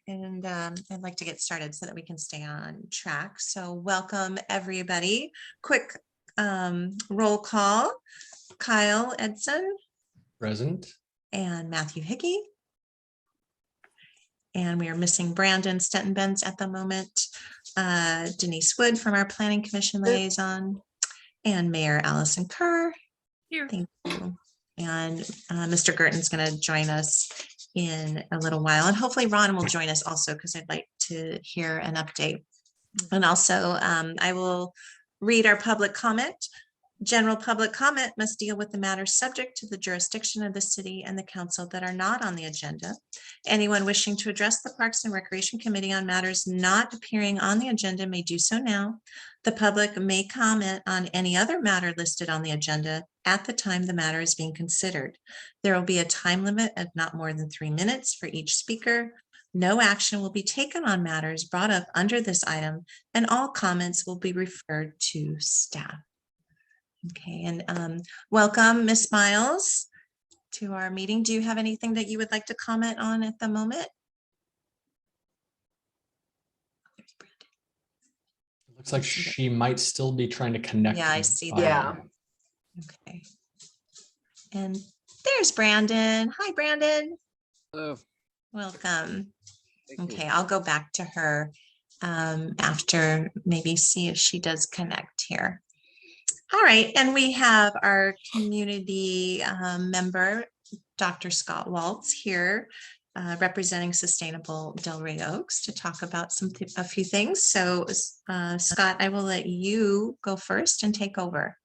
and I'd like to get started so that we can stay on track. So welcome everybody. Quick roll call. Kyle Edson. Present. And Matthew Hickey. And we are missing Brandon Stettenbens at the moment. Denise Wood from our Planning Commission liaison, and Mayor Allison Kerr. Here. Thank you. And Mr. Girton's going to join us in a little while, and hopefully Ron will join us also, because I'd like to hear an update. And also I will read our public comment. General public comment must deal with the matters subject to the jurisdiction of the city and the council that are not on the agenda. Anyone wishing to address the Parks and Recreation Committee on matters not appearing on the agenda may do so now. The public may comment on any other matter listed on the agenda at the time the matter is being considered. There will be a time limit of not more than 3 minutes for each speaker. No action will be taken on matters brought up under this item, and all comments will be referred to staff. Okay, and welcome, Ms. Miles, to our meeting. Do you have anything that you would like to comment on at the moment? It looks like she might still be trying to connect. Yeah, I see that. Yeah. Okay. And there's Brandon. Hi, Brandon. Hello. Welcome. Thank you. Okay, I'll go back to her after, maybe see if she does connect here. All right, and we have our community member, Dr. Scott Waltz here, representing Sustainable Delray Oaks, to talk about a few things. So Scott, I will let you go first and take over.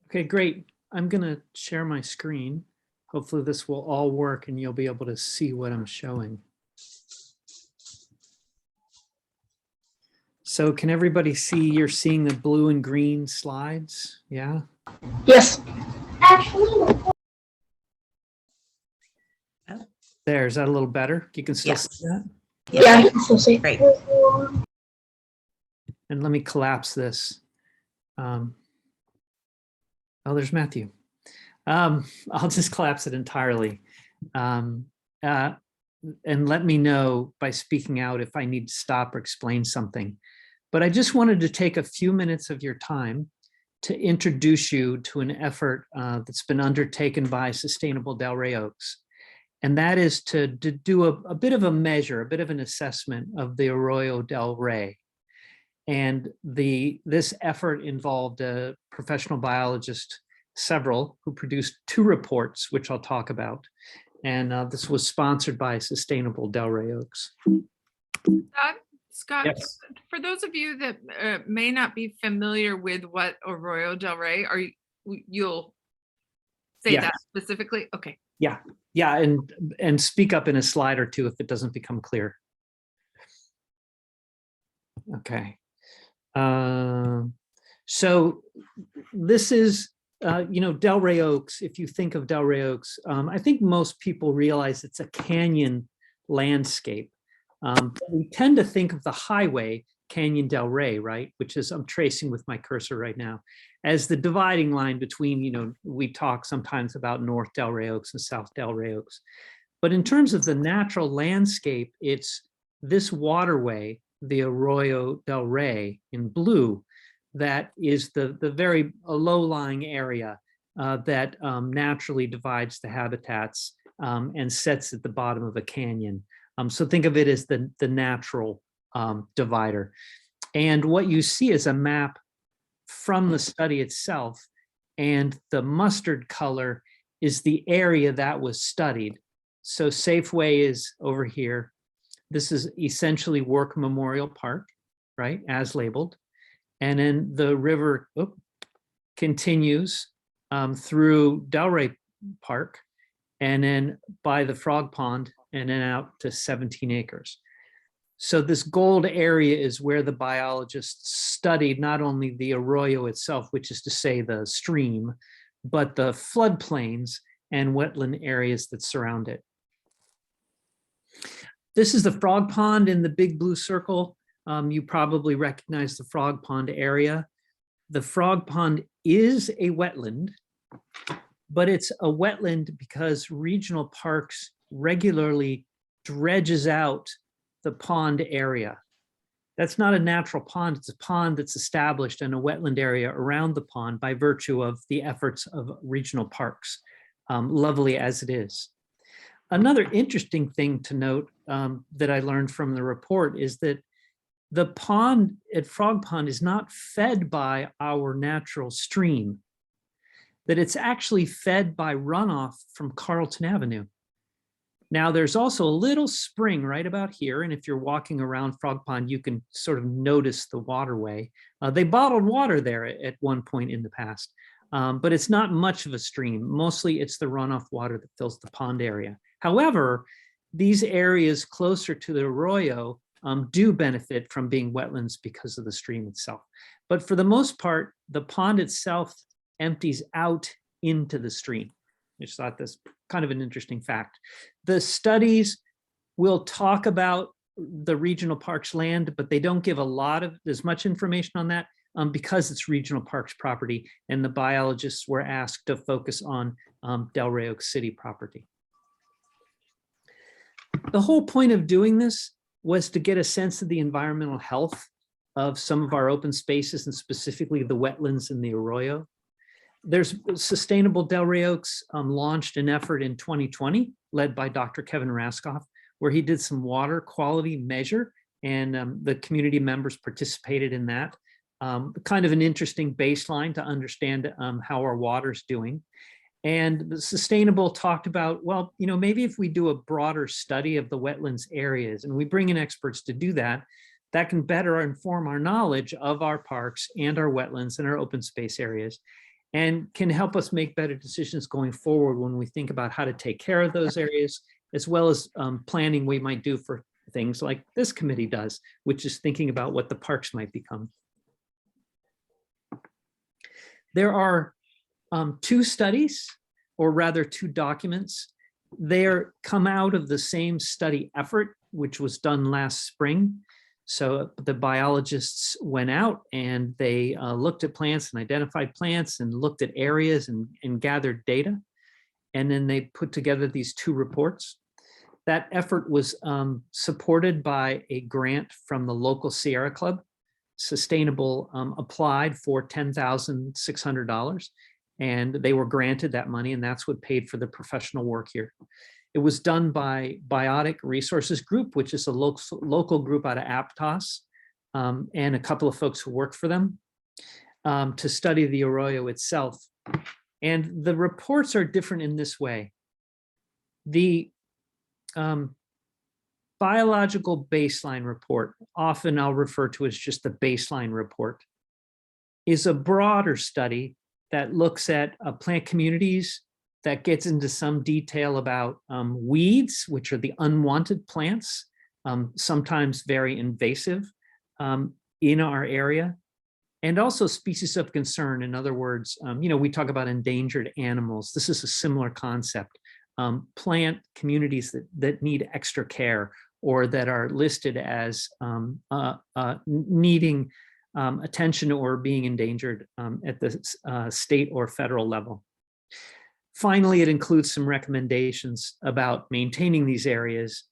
Okay, great. I'm gonna share my screen. Hopefully this will all work and you'll be able to see what I'm showing. So can everybody see, you're seeing the blue and green slides? Yeah? Yes. There, is that a little better? You can still Yes. see that? Yeah, I can still see. Great. And let me collapse this. Oh, there's Matthew. I'll just collapse it entirely. And let me know by speaking out if I need to stop or explain something. But I just wanted to take a few minutes of your time to introduce you to an effort that's been undertaken by Sustainable Delray Oaks. And that is to do a bit of a measure, a bit of an assessment of the Arroyo del Rey. And this effort involved a professional biologist, several, who produced 2 reports, which I'll talk about. And this was sponsored by Sustainable Delray Oaks. Scott, Yes. for those of you that may not be familiar with what Arroyo del Rey, you'll say Yes. that specifically? Okay. Yeah, and speak up in a slide or two if it doesn't become clear. Okay. So this is, Delray Oaks. If you think of Delray Oaks, I think most people realize it's a canyon landscape. We tend to think of the highway, Canyon del Rey, right? Which is, I'm tracing with my cursor right now, as the dividing line between, we talk sometimes about North Delray Oaks and South Delray Oaks. But in terms of the natural landscape, it's this waterway, the Arroyo del Rey in blue, that is the very low-lying area that naturally divides the habitats and sets at the bottom of a canyon. So think of it as the natural divider. And what you see is a map from the study itself, and the mustard color is the area that was studied. So Safeway is over here. This is essentially Work Memorial Park, right, as labeled. And then the river continues through Delray Park, and then by the Frog Pond, and then out to 17 acres. So this gold area is where the biologists studied not only the arroyo itself, which is to say the stream, but the floodplains and wetland areas that surround it. This is the Frog Pond in the big blue circle. You probably recognize the Frog Pond area. The Frog Pond is a wetland, but it's a wetland because regional parks regularly dredges out the pond area. That's not a natural pond, it's a pond that's established in a wetland area around the pond by virtue of the efforts of regional parks, lovely as it is. Another interesting thing to note that I learned from the report is that the pond at Frog Pond is not fed by our natural stream, that it's actually fed by runoff from Carlton Avenue. Now, there's also a little spring right about here, and if you're walking around Frog Pond, you can sort of notice the waterway. They bottled water there at one point in the past, but it's not much of a stream. Mostly it's the runoff water that fills the pond area. However, these areas closer to the arroyo do benefit from being wetlands because of the stream itself. But for the most part, the pond itself empties out into the stream. I just thought this kind of an interesting fact. The studies will talk about the regional parks land, but they don't give as much information on that because it's regional parks property, and the biologists were asked to focus on Delray Oaks City property. The whole point of doing this was to get a sense of the environmental health of some of our open spaces, and specifically the wetlands in the arroyo. There's Sustainable Delray Oaks launched an effort in 2020, led by Dr. Kevin Raskoff, where he did some water quality measure, and the community members participated in that. Kind of an interesting baseline to understand how our water's doing. And the Sustainable talked about, well, you know, maybe if we do a broader study of the wetlands areas and we bring in experts to do that, that can better inform our knowledge of our parks and our wetlands and our open space areas, and can help us make better decisions going forward when we think about how to take care of those areas, as well as planning we might do for things like this committee does, which is thinking about what the parks might become. There are two studies, or rather two documents. They're come out of the same study effort, which was done last spring. So the biologists went out and they looked at plants and identified plants and looked at areas and gathered data. And then they put together these two reports. That effort was supported by a grant from the local Sierra Club. Sustainable applied for $10,600, and they were granted that money, and that's what paid for the professional work here. It was done by Biotic Resources Group, which is a local group out of Aptos, and a couple of folks who work for them, to study the arroyo itself. And the reports are different in this way. The biological baseline report, often I'll refer to as just the baseline report, is a broader study that looks at plant communities, that gets into some detail about weeds, which are the unwanted plants, sometimes very invasive in our area, and also species of concern. In other words, you know, we talk about endangered animals. This is a similar concept. Plant communities that need extra care, or that are listed as needing attention or being endangered at the state or federal level. Finally, it includes some recommendations about maintaining these areas,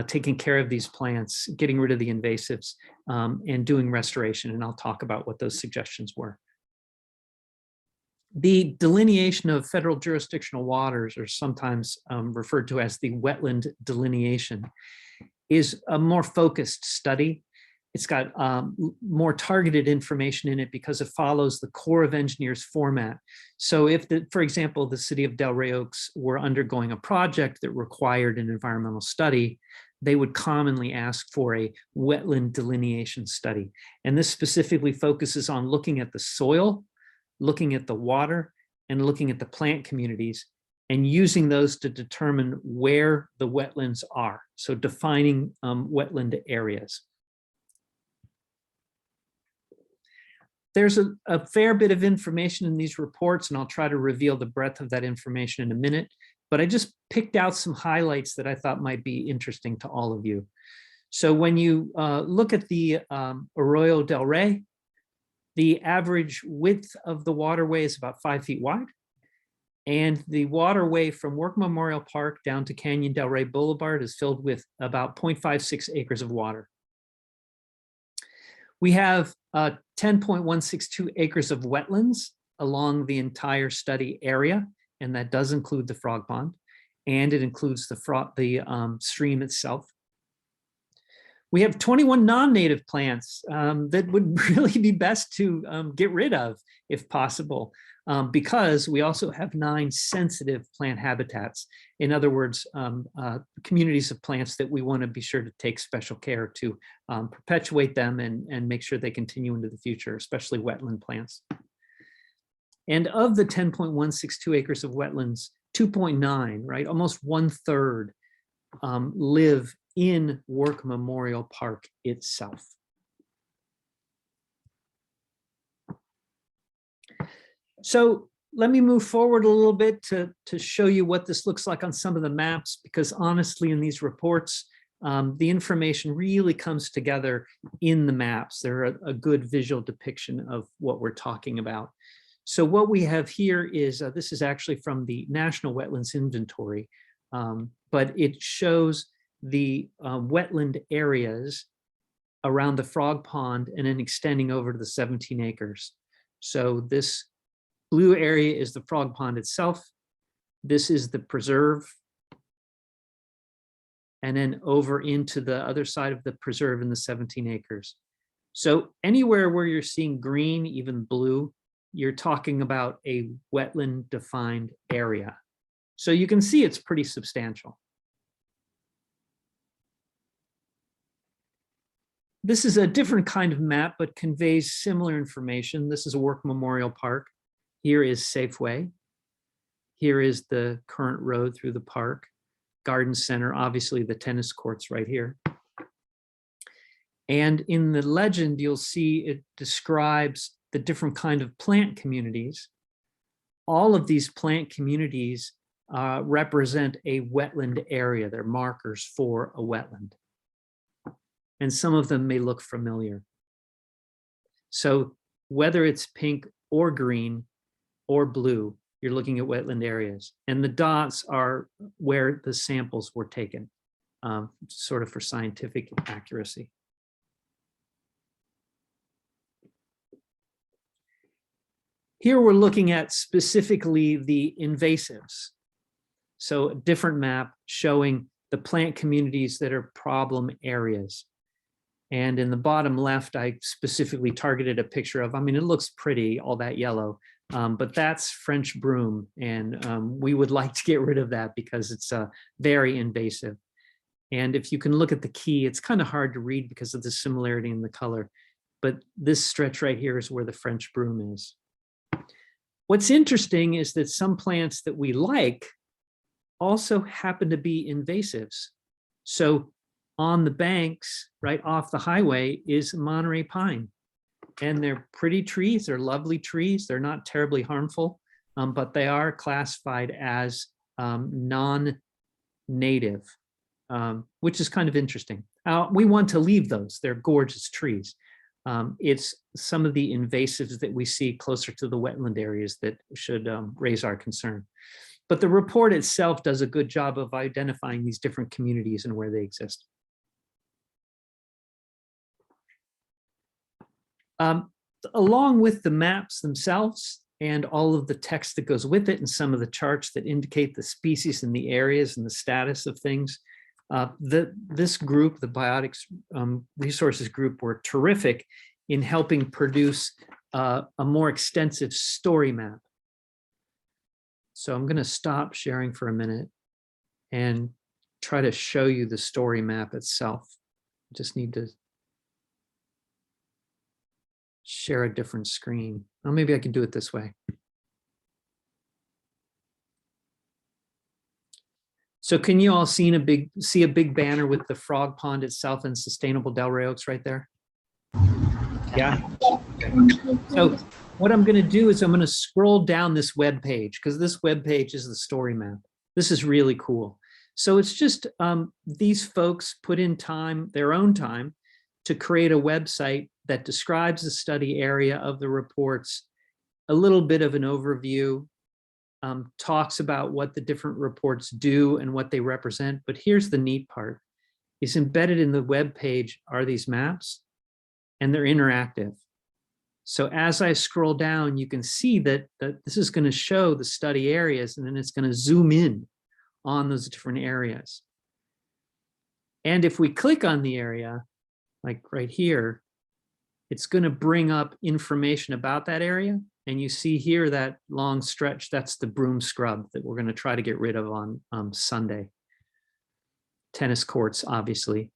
taking care of these plants, getting rid of the invasives, and doing restoration. And I'll talk about what those suggestions were. The delineation of federal jurisdictional waters, or sometimes referred to as the wetland delineation, is a more focused study. It's got more targeted information in it because it follows the Corps of Engineers format. So if, for example, the city of Delray Oaks were undergoing a project that required an environmental study, they would commonly ask for a wetland delineation study. And this specifically focuses on looking at the soil, looking at the water, and looking at the plant communities, and using those to determine where the wetlands are. So defining wetland areas. There's a fair bit of information in these reports, and I'll try to reveal the breadth of that information in a minute, but I just picked out some highlights that I thought might be interesting to all of you. So when you look at the Arroyo del Rey, the average width of the waterway is about 5 feet wide. And the waterway from Work Memorial Park down to Canyon Del Rey Boulevard is filled with about 0.56 acres of water. We have 10.162 acres of wetlands along the entire study area, and that does include the frog pond, and it includes the stream itself. We have 21 non-native plants that would really be best to get rid of if possible, because we also have 9 sensitive plant habitats. In other words, communities of plants that we want to be sure to take special care to perpetuate them and make sure they continue into the future, especially wetland plants. And of the 10.162 acres of wetlands, 2.9, right, almost 1/3 live in Work Memorial Park itself. So let me move forward a little bit to show you what this looks like on some of the maps, because honestly, in these reports, the information really comes together in the maps. They're a good visual depiction of what we're talking about. So what we have here is, this is actually from the National Wetlands Inventory, but it shows the wetland areas around the frog pond and then extending over to the 17 acres. So this blue area is the frog pond itself. This is the preserve. And then over into the other side of the preserve in the 17 acres. So anywhere where you're seeing green, even blue, you're talking about a wetland defined area. So you can see it's pretty substantial. This is a different kind of map, but conveys similar information. This is a Work Memorial Park. Here is Safeway. Here is the current road through the park. Garden Center, obviously the tennis courts right here. And in the legend, you'll see it describes the different kind of plant communities. All of these plant communities represent a wetland area. They're markers for a wetland. And some of them may look familiar. So whether it's pink or green or blue, you're looking at wetland areas. And the dots are where the samples were taken, sort of for scientific accuracy. Here we're looking at specifically the invasives. So a different map showing the plant communities that are problem areas. And in the bottom left, I specifically targeted a picture of, I mean, it looks pretty, all that yellow, but that's French broom. And we would like to get rid of that because it's very invasive. And if you can look at the key, it's kind of hard to read because of the similarity in the color. But this stretch right here is where the French broom is. What's interesting is that some plants that we like also happen to be invasives. So on the banks, right off the highway, is Monterey pine. And they're pretty trees, they're lovely trees, they're not terribly harmful, but they are classified as non-native, which is kind of interesting. We want to leave those, they're gorgeous trees. It's some of the invasives that we see closer to the wetland areas that should raise our concern. But the report itself does a good job of identifying these different communities and where they exist. Along with the maps themselves and all of the text that goes with it and some of the charts that indicate the species and the areas and the status of things, this group, the Biotics Resources Group, were terrific in helping produce a more extensive story map. So I'm going to stop sharing for a minute and try to show you the story map itself. I just need to share a different screen. Well, maybe I can do it this way. So can you all see a big banner with the frog pond itself and Sustainable Del Rey Oaks right there? Yeah. So what I'm going to do is I'm going to scroll down this web page because this web page is the story map. This is really cool. So it's just these folks put in time, their own time, to create a website that describes the study area of the reports, a little bit of an overview, talks about what the different reports do and what they represent. But here's the neat part, is embedded in the web page are these maps, and they're interactive. So as I scroll down, you can see that this is going to show the study areas, and then it's going to zoom in on those different areas. And if we click on the area, like right here, it's going to bring up information about that area. And you see here that long stretch, that's the broom scrub that we're going to try to get rid of on Sunday. Tennis courts, obviously.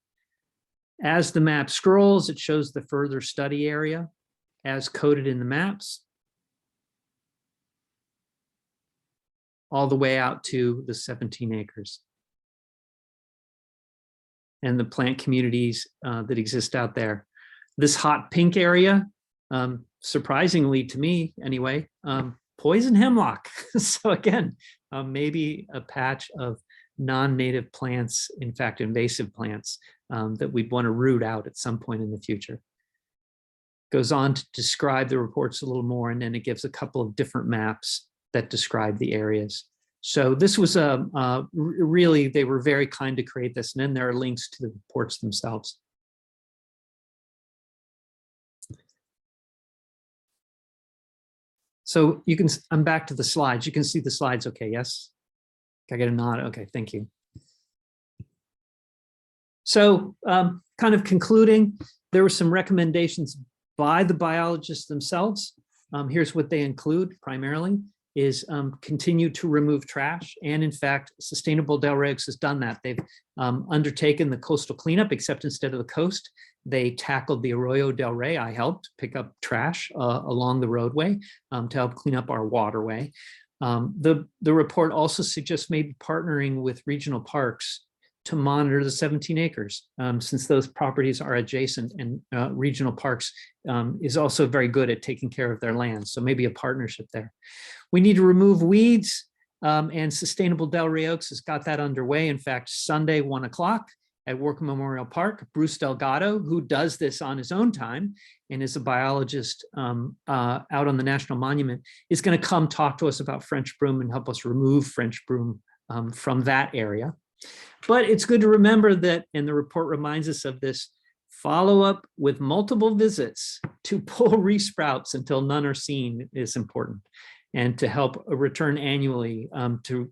As the map scrolls, it shows the further study area as coded in the maps, all the way out to the 17 acres. And the plant communities that exist out there. This hot pink area, surprisingly to me anyway, poison hemlock. So again, maybe a patch of non-native plants, in fact, invasive plants that we'd want to root out at some point in the future. Goes on to describe the reports a little more, and then it gives a couple of different maps that describe the areas. So this was really, they were very kind to create this, and then there are links to the reports themselves. So you can, I'm back to the slides. You can see the slides, okay, yes? Can I get a nod? Okay, thank you. So kind of concluding, there were some recommendations by the biologists themselves. Here's what they include primarily is continue to remove trash. And in fact, Sustainable Delray Oaks has done that. They've undertaken the coastal cleanup, except instead of the coast, they tackled the Arroyo del Rey. I helped pick up trash along the roadway to help clean up our waterway. The report also suggests maybe partnering with regional parks to monitor the 17 acres, since those properties are adjacent, and regional parks is also very good at taking care of their land. So maybe a partnership there. We need to remove weeds, and Sustainable Delray Oaks has got that underway. In fact, Sunday, 1 o'clock at Work Memorial Park, Bruce Delgado, who does this on his own time and is a biologist out on the National Monument, is going to come talk to us about French broom and help us remove French broom from that area. But it's good to remember that, and the report reminds us of this, follow up with multiple visits to pull resprouts until none are seen is important, and to help return annually to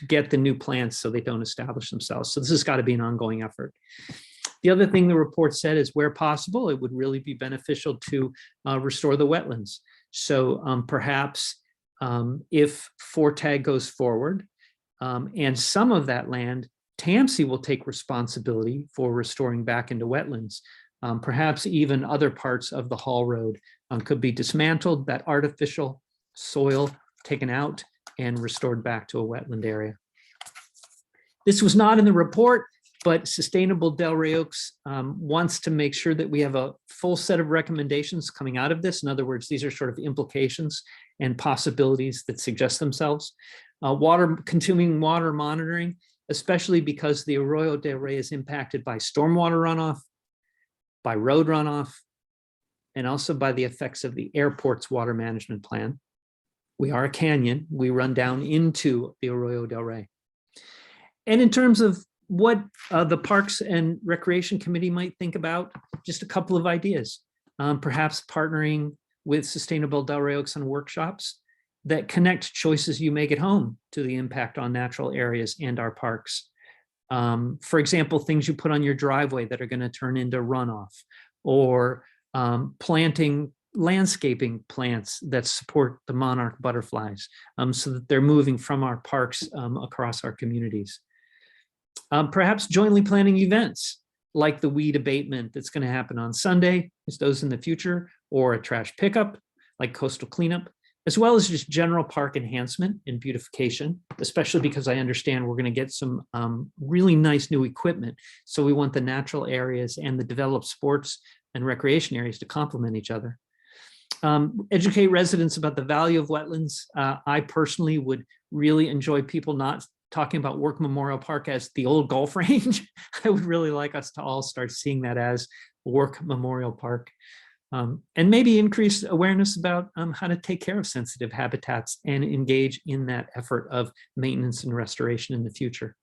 get the new plants so they don't establish themselves. So this has got to be an ongoing effort. The other thing the report said is, where possible, it would really be beneficial to restore the wetlands. So perhaps if FORTAG goes forward, and some of that land, TAMSI will take responsibility for restoring back into wetlands. Perhaps even other parts of the Hall Road could be dismantled, that artificial soil taken out and restored back to a wetland area. This was not in the report, but Sustainable Delray Oaks wants to make sure that we have a full set of recommendations coming out of this. In other words, these are sort of implications and possibilities that suggest themselves. Continuing water monitoring, especially because the Arroyo del Rey is impacted by stormwater runoff, by road runoff, and also by the effects of the airport's water management plan. We are a canyon. We run down into the Arroyo del Rey. And in terms of what the Parks and Recreation Committee might think about, just a couple of ideas. Perhaps partnering with Sustainable Delray Oaks on workshops that connect choices you make at home to the impact on natural areas and our parks. For example, things you put on your driveway that are going to turn into runoff, or planting landscaping plants that support the monarch butterflies, so that they're moving from our parks across our communities. Perhaps jointly planning events like the weed abatement that's going to happen on Sunday, those in the future, or a trash pickup like coastal cleanup, as well as just general park enhancement and beautification, especially because I understand we're going to get some really nice new equipment. So we want the natural areas and the developed sports and recreation areas to complement each other. Educate residents about the value of wetlands. I personally would really enjoy people not talking about Work Memorial Park as the old golf range. I would really like us to all start seeing that as Work Memorial Park. And maybe increase awareness about how to take care of sensitive habitats and engage in that effort of maintenance and restoration in the future.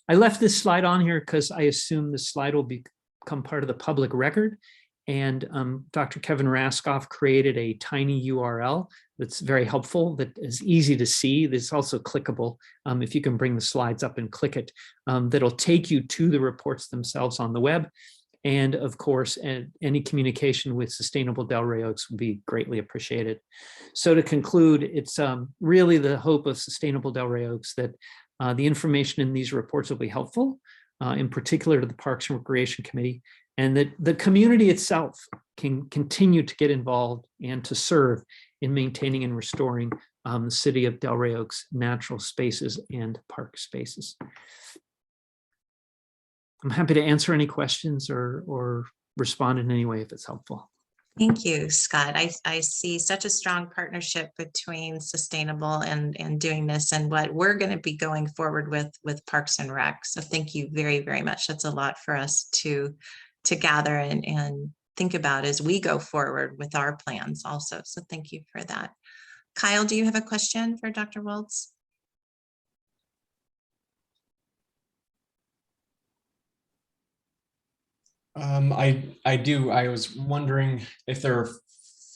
I left this slide on here because I assume this slide will become part of the public record. And Dr. Kevin Raskoff created a tiny URL that's very helpful, that is easy to see. It's also clickable. If you can bring the slides up and click it, that'll take you to the reports themselves on the web. And of course, any communication with Sustainable Delray Oaks would be greatly appreciated. So to conclude, it's really the hope of Sustainable Delray Oaks that the information in these reports will be helpful, in particular to the Parks and Recreation Committee, and that the community itself can continue to get involved and to serve in maintaining and restoring the city of Delray Oaks natural spaces and park spaces. I'm happy to answer any questions or respond in any way if it's helpful. Thank you, Scott. I see such a strong partnership between Sustainable and doing this and what we're going to be going forward with Parks and Rec. So thank you very, very much. That's a lot for us to gather and think about as we go forward with our plans also. So thank you for that. Kyle, do you have a question for Dr. Waltz? I do. I was wondering if there are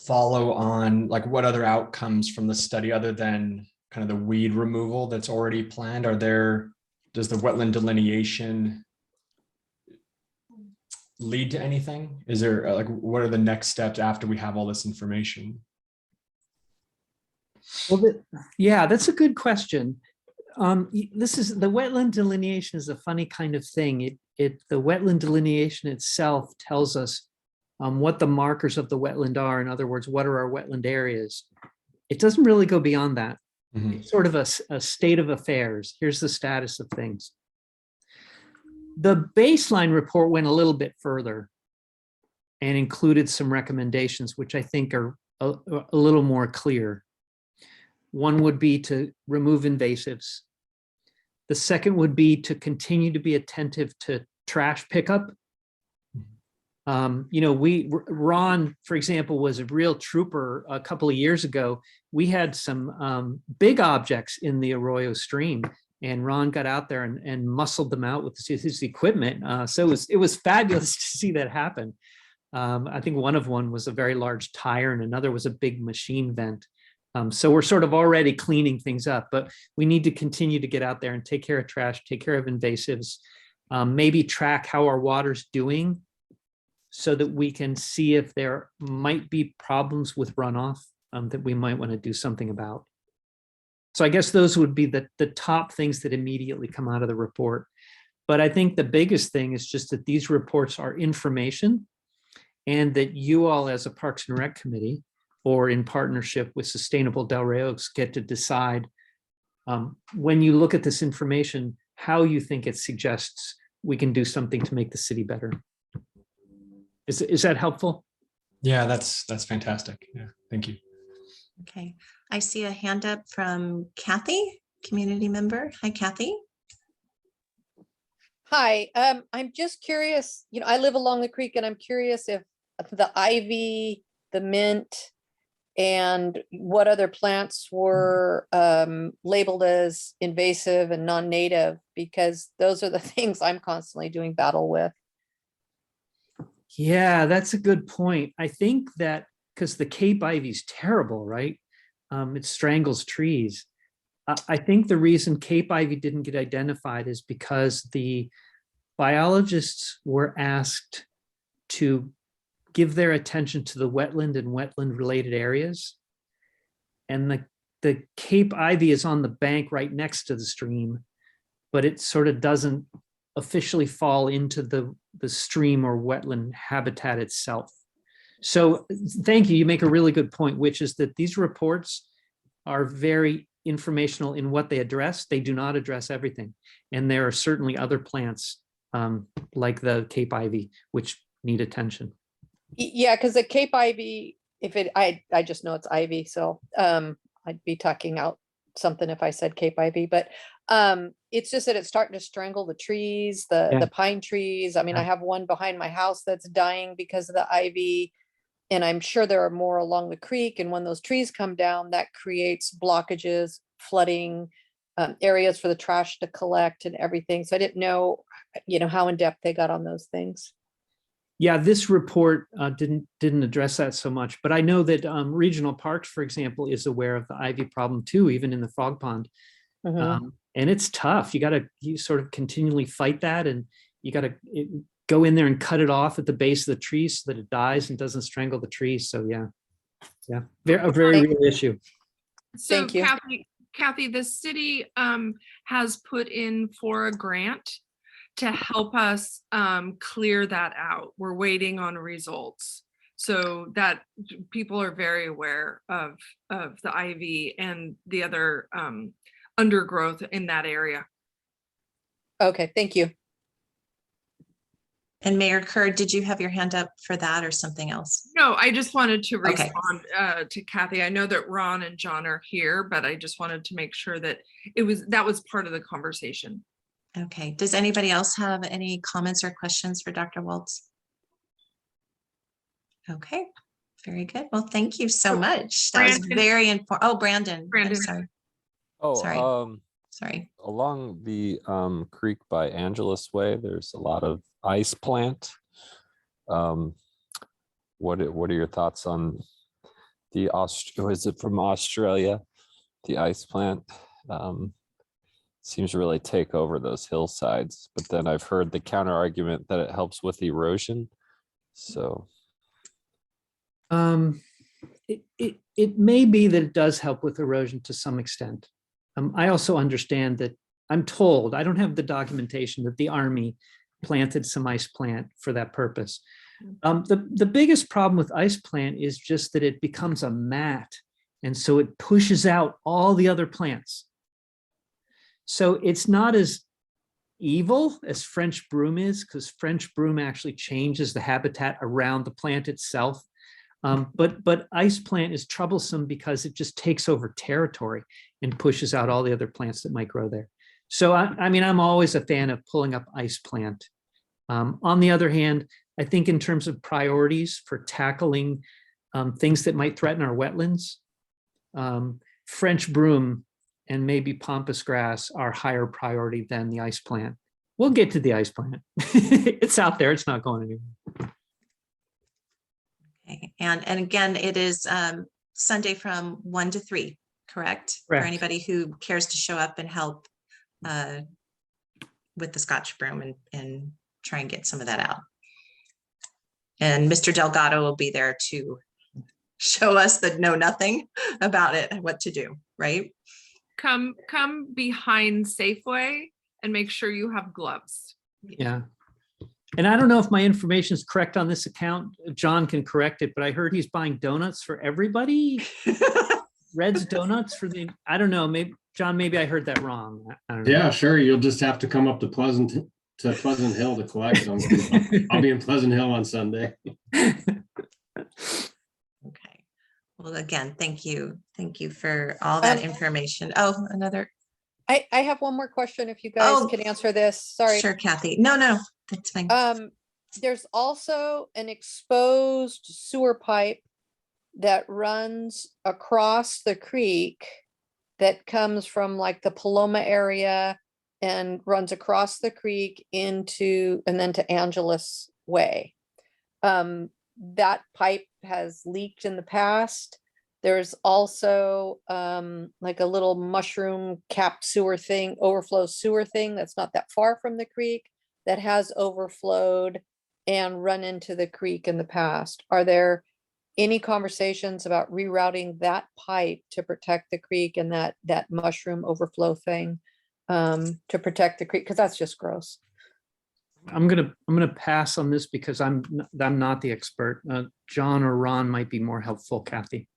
follow on, like what other outcomes from the study other than kind of the weed removal that's already planned? Does the wetland delineation lead to anything? Is there like, what are the next steps after we have all this information? Well, yeah, that's a good question. This is the wetland delineation is a funny kind of thing. The wetland delineation itself tells us what the markers of the wetland are. In other words, what are our wetland areas? It doesn't really go beyond that. Mm-hmm. It's sort of a state of affairs. Here's the status of things. The baseline report went a little bit further and included some recommendations, which I think are a little more clear. One would be to remove invasives. The second would be to continue to be attentive to trash pickup. Ron, for example, was a real trooper a couple of years ago. We had some big objects in the Arroyo stream, and Ron got out there and muscled them out with his equipment. So it was fabulous to see that happen. I think one was a very large tire and another was a big machine vent. So we're sort of already cleaning things up, but we need to continue to get out there and take care of trash, take care of invasives, maybe track how our water's doing so that we can see if there might be problems with runoff that we might want to do something about. So I guess those would be the top things that immediately come out of the report. But I think the biggest thing is just that these reports are information and that you all as a Parks and Rec committee or in partnership with Sustainable Delray Oaks get to decide when you look at this information, how you think it suggests we can do something to make the city better. Is that helpful? Yeah, that's fantastic. Yeah, thank you. Okay, I see a hand up from Kathy, community member. Hi, Kathy. Hi, I'm just curious, I live along the creek and I'm curious if the ivy, the mint, and what other plants were labeled as invasive and non-native, because those are the things I'm constantly doing battle with. Yeah, that's a good point. I think that because the Cape ivy is terrible, right? It strangles trees. I think the reason Cape ivy didn't get identified is because the biologists were asked to give their attention to the wetland and wetland related areas. And the Cape ivy is on the bank right next to the stream, but it sort of doesn't officially fall into the stream or wetland habitat itself. So thank you. You make a really good point, which is that these reports are very informational in what they address. They do not address everything. And there are certainly other plants like the Cape ivy, which need attention. Yeah, because the Cape ivy, I just know it's ivy, so I'd be talking out something if I said Cape ivy, but it's just that it's starting to strangle the trees, the pine trees. I mean, I have one behind my house that's dying because of the ivy. And I'm sure there are more along the creek, and when those trees come down, that creates blockages, flooding, areas for the trash to collect and everything. So I didn't know, how in depth they got on those things. Yeah, this report didn't address that so much, but I know that Regional Parks, for example, is aware of the ivy problem too, even in the Frog Pond. Mhm. And it's tough. You sort of continually fight that, and you got to go in there and cut it off at the base of the tree so that it dies and doesn't strangle the tree. So yeah, a very real issue. So Thank you. Kathy, the city has put in for a grant to help us clear that out. We're waiting on results. So that people are very aware of the ivy and the other undergrowth in that area. Okay, thank you. And Mayor Kerr, did you have your hand up for that or something else? No, I just wanted to Okay. respond to Kathy. I know that Ron and John are here, but I just wanted to make sure that that was part of the conversation. Okay, does anybody else have any comments or questions for Dr. Waltz? Okay, very good. Well, thank you so Oh, much. That was Brandon. very important. Oh, Brandon, I'm Brandon. sorry. Oh, Sorry. Sorry. along the creek by Angelus Way, there's a lot of ice plant. What are your thoughts on the is it from Australia? The ice plant seems to really take over those hillsides, but then I've heard the counter argument that it helps with erosion. So It may be that it does help with erosion to some extent. I also understand that I'm told, I don't have the documentation, that the Army planted some ice plant for that purpose. The biggest problem with ice plant is just that it becomes a mat, and so it pushes out all the other plants. So it's not as evil as French broom is, because French broom actually changes the habitat around the plant itself. But ice plant is troublesome because it just takes over territory and pushes out all the other plants that might grow there. So I mean, I'm always a fan of pulling up ice plant. On the other hand, I think in terms of priorities for tackling things that might threaten our wetlands, French broom and maybe pampas grass are higher priority than the ice plant. We'll get to the ice plant. It's out there, it's not going anywhere. Okay. And again, it is Sunday from 1 to 3, correct? For Correct. anybody who cares to show up and help with the Scotch broom and try and get some of that out. And Mr. Delgado will be there to show us that know nothing about it, what to do, right? Come behind Safeway and make sure you have gloves. Yeah. And I don't know if my information is correct on this account. John can correct it, but I heard he's buying donuts for everybody. Red's Donuts for I don't know, maybe, John, maybe I heard that wrong. I don't know. Yeah, sure. You'll just have to come up to Pleasant Hill to collect them. I'll be in Pleasant Hill on Sunday. Okay. Well, again, thank you. Thank you for all that information. Oh, another. I have one more question if you guys Oh, can answer this. Sorry. Sure, Kathy. No, that's fine. There's also an exposed sewer pipe that runs across the creek that comes from like the Paloma area and runs across the creek into, and then to Angelus Way. That pipe has leaked in the past. There's also like a little mushroom cap sewer thing, overflow sewer thing that's not that far from the creek that has overflowed and run into the creek in the past. Are there any conversations about rerouting that pipe to protect the creek and that mushroom overflow thing to protect the creek? Because that's just gross. I'm gonna pass on this because I'm not the expert. John or Ron might be more helpful, Kathy.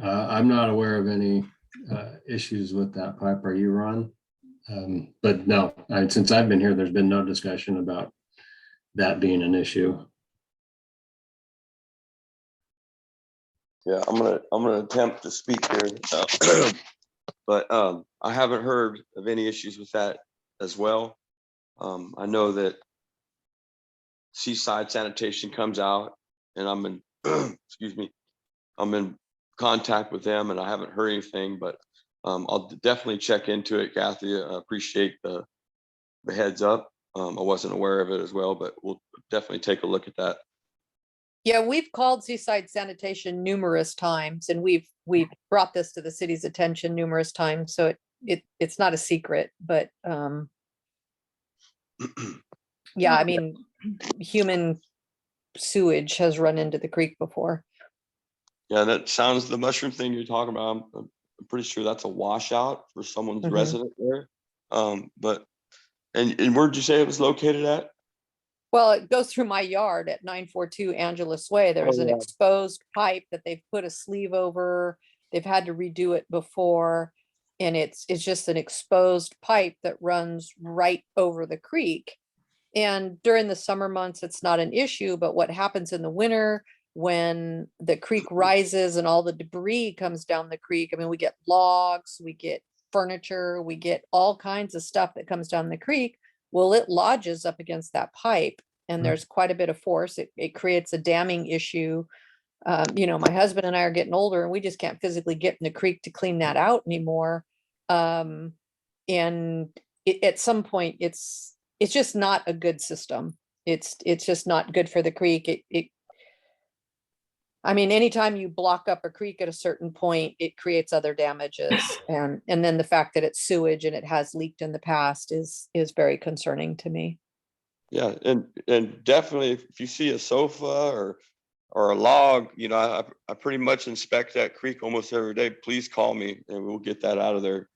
I'm not aware of any issues with that pipe. Are you, Ron? But no, since I've been here, there's been no discussion about that being an issue. Yeah, I'm gonna attempt to speak here, but I haven't heard of any issues with that as well. I know that Seaside Sanitation comes out, and I'm in, excuse me, I'm in contact with them, and I haven't heard anything, but I'll definitely check into it, Kathy. I appreciate the heads up. I wasn't aware of it as well, but we'll definitely take a look at that. Yeah, we've called Seaside Sanitation numerous times, and we've brought this to the city's attention numerous times, so it's not a secret, but yeah, I mean, human sewage has run into the creek before. Yeah, that sounds, the mushroom thing you're talking about, I'm pretty sure that's a washout for someone's Mhm. resident there. But, and where'd you say it was located at? Well, it goes through my yard at 942 Angelus Way. There's an yeah. exposed pipe that they've put a sleeve over. They've had to redo it before. And it's just an exposed pipe that runs right over the creek. And during the summer months, it's not an issue, but what happens in the winter when the creek rises and all the debris comes down the creek, I mean, we get logs, we get furniture, we get all kinds of stuff that comes down the creek. Well, it lodges up against that pipe, and there's quite a bit of force. It creates a damming issue. You know, my husband and I are getting older, and we just can't physically get in the creek to clean that out anymore. And at some point, it's just not a good system. It's just not good for the creek. I mean, anytime you block up a creek at a certain point, it creates other damages. And then the fact that it's sewage and it has leaked in the past is very concerning to me. Yeah, and definitely if you see a sofa or a log, you know, I pretty much inspect that creek almost every day. Please call me and we'll get that out of there.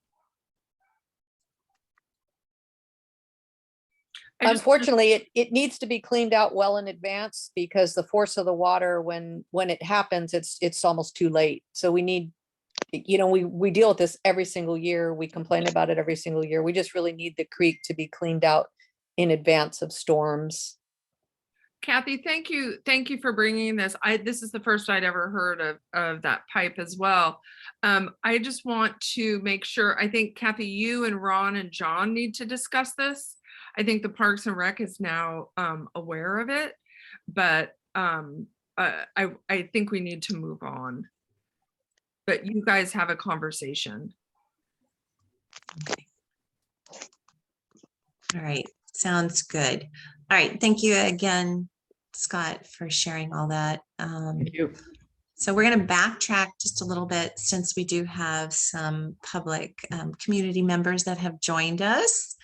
Unfortunately, it needs to be cleaned out well in advance, because the force of the water, when it happens, it's almost too late. So we need, you know, we deal with this every single year. We complain about it every single year. We just really need the creek to be cleaned out in advance of storms. Kathy, thank you. Thank you for bringing this. This is the first I'd ever heard of that pipe as well. I just want to make sure, I think Kathy, you and Ron and John need to discuss this. I think the Parks and Rec is now aware of it, but I think we need to move on. But you guys have a conversation. Okay. All right, sounds good. All right, thank you again, Scott, for sharing all that. Thank you. So we're going to backtrack just a little bit, since we do have some public community members that have joined us.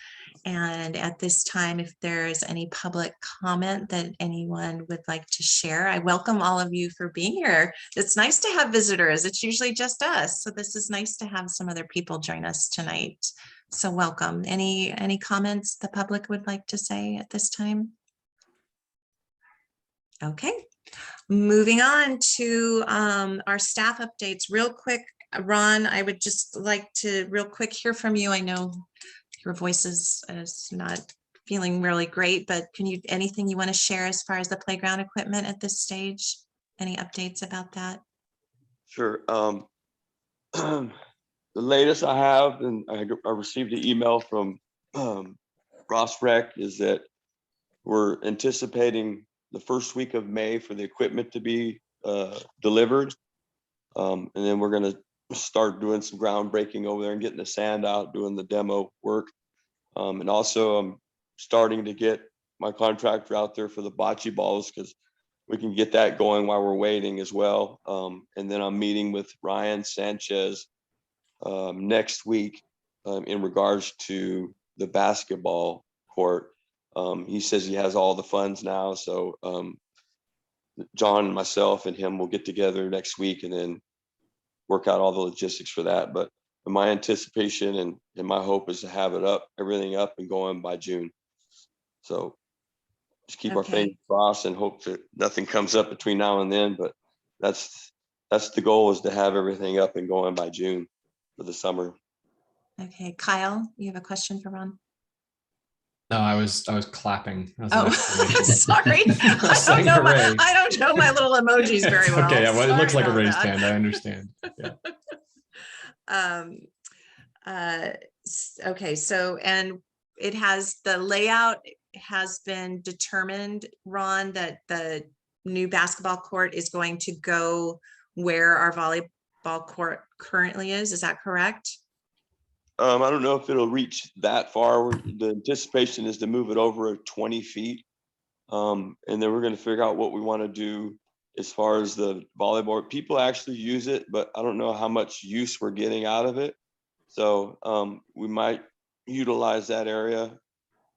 And at this time, if there's any public comment that anyone would like to share, I welcome all of you for being here. It's nice to have visitors. It's usually just us. So this is nice to have some other people join us tonight. So welcome. Any comments the public would like to say at this time? Okay, moving on to our staff updates real quick. Ron, I would just like to real quick hear from you. I know your voice is not feeling really great, but anything you want to share as far as the playground equipment at this stage? Any updates about that? Sure. The latest I have, and I received an email from Ross Rec, is that we're anticipating the first week of May for the equipment to be delivered. And then we're going to start doing some groundbreaking over there and getting the sand out, doing the demo work. And also I'm starting to get my contractor out there for the bocce balls, because we can get that going while we're waiting as well. And then I'm meeting with Ryan Sanchez next week in regards to the basketball court. He says he has all the funds now. So John and myself and him will get together next week and then work out all the logistics for that. But my anticipation and my hope is to have everything up and going by June. So just keep our fingers crossed and hope that nothing comes up between now and then. But that's the goal, is to have everything up and going by June for the summer. Okay, Kyle, you have a question for Ron? No, I was clapping. Oh, sorry. I don't know my little emojis very well. Okay, yeah, well, it looks Sorry like a about raised that. hand. I understand. Yeah. Okay, so, and it has the layout has been determined, Ron, that the new basketball court is going to go where our volleyball court currently is. Is that correct? I don't know if it'll reach that far. The anticipation is to move it over 20 feet. And then we're gonna figure out what we want to do as far as the volleyball. People actually use it, but I don't know how much use we're getting out of it. So we might utilize that area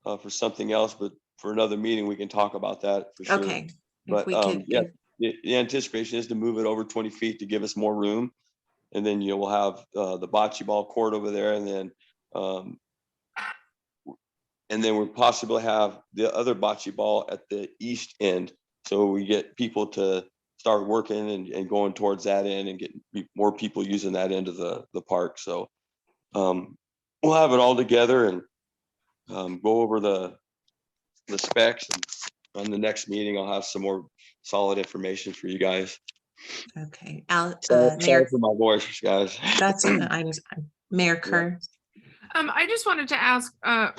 for something else, but for another meeting, we can talk about that for sure. Okay. If But we could, yeah, the anticipation is to move it over 20 feet to give us more room. And then we'll have the bocce ball court over there, and then we'll possibly have the other bocce ball at the east end. So we get people to start working and going towards that end and get more people using that end of the park. So we'll have it all together and go over the specs. And on the next meeting, I'll have some more solid information for you guys. okay. Sorry Mayor, for my voice, guys. that's, Mayor Kerr. I just wanted to ask,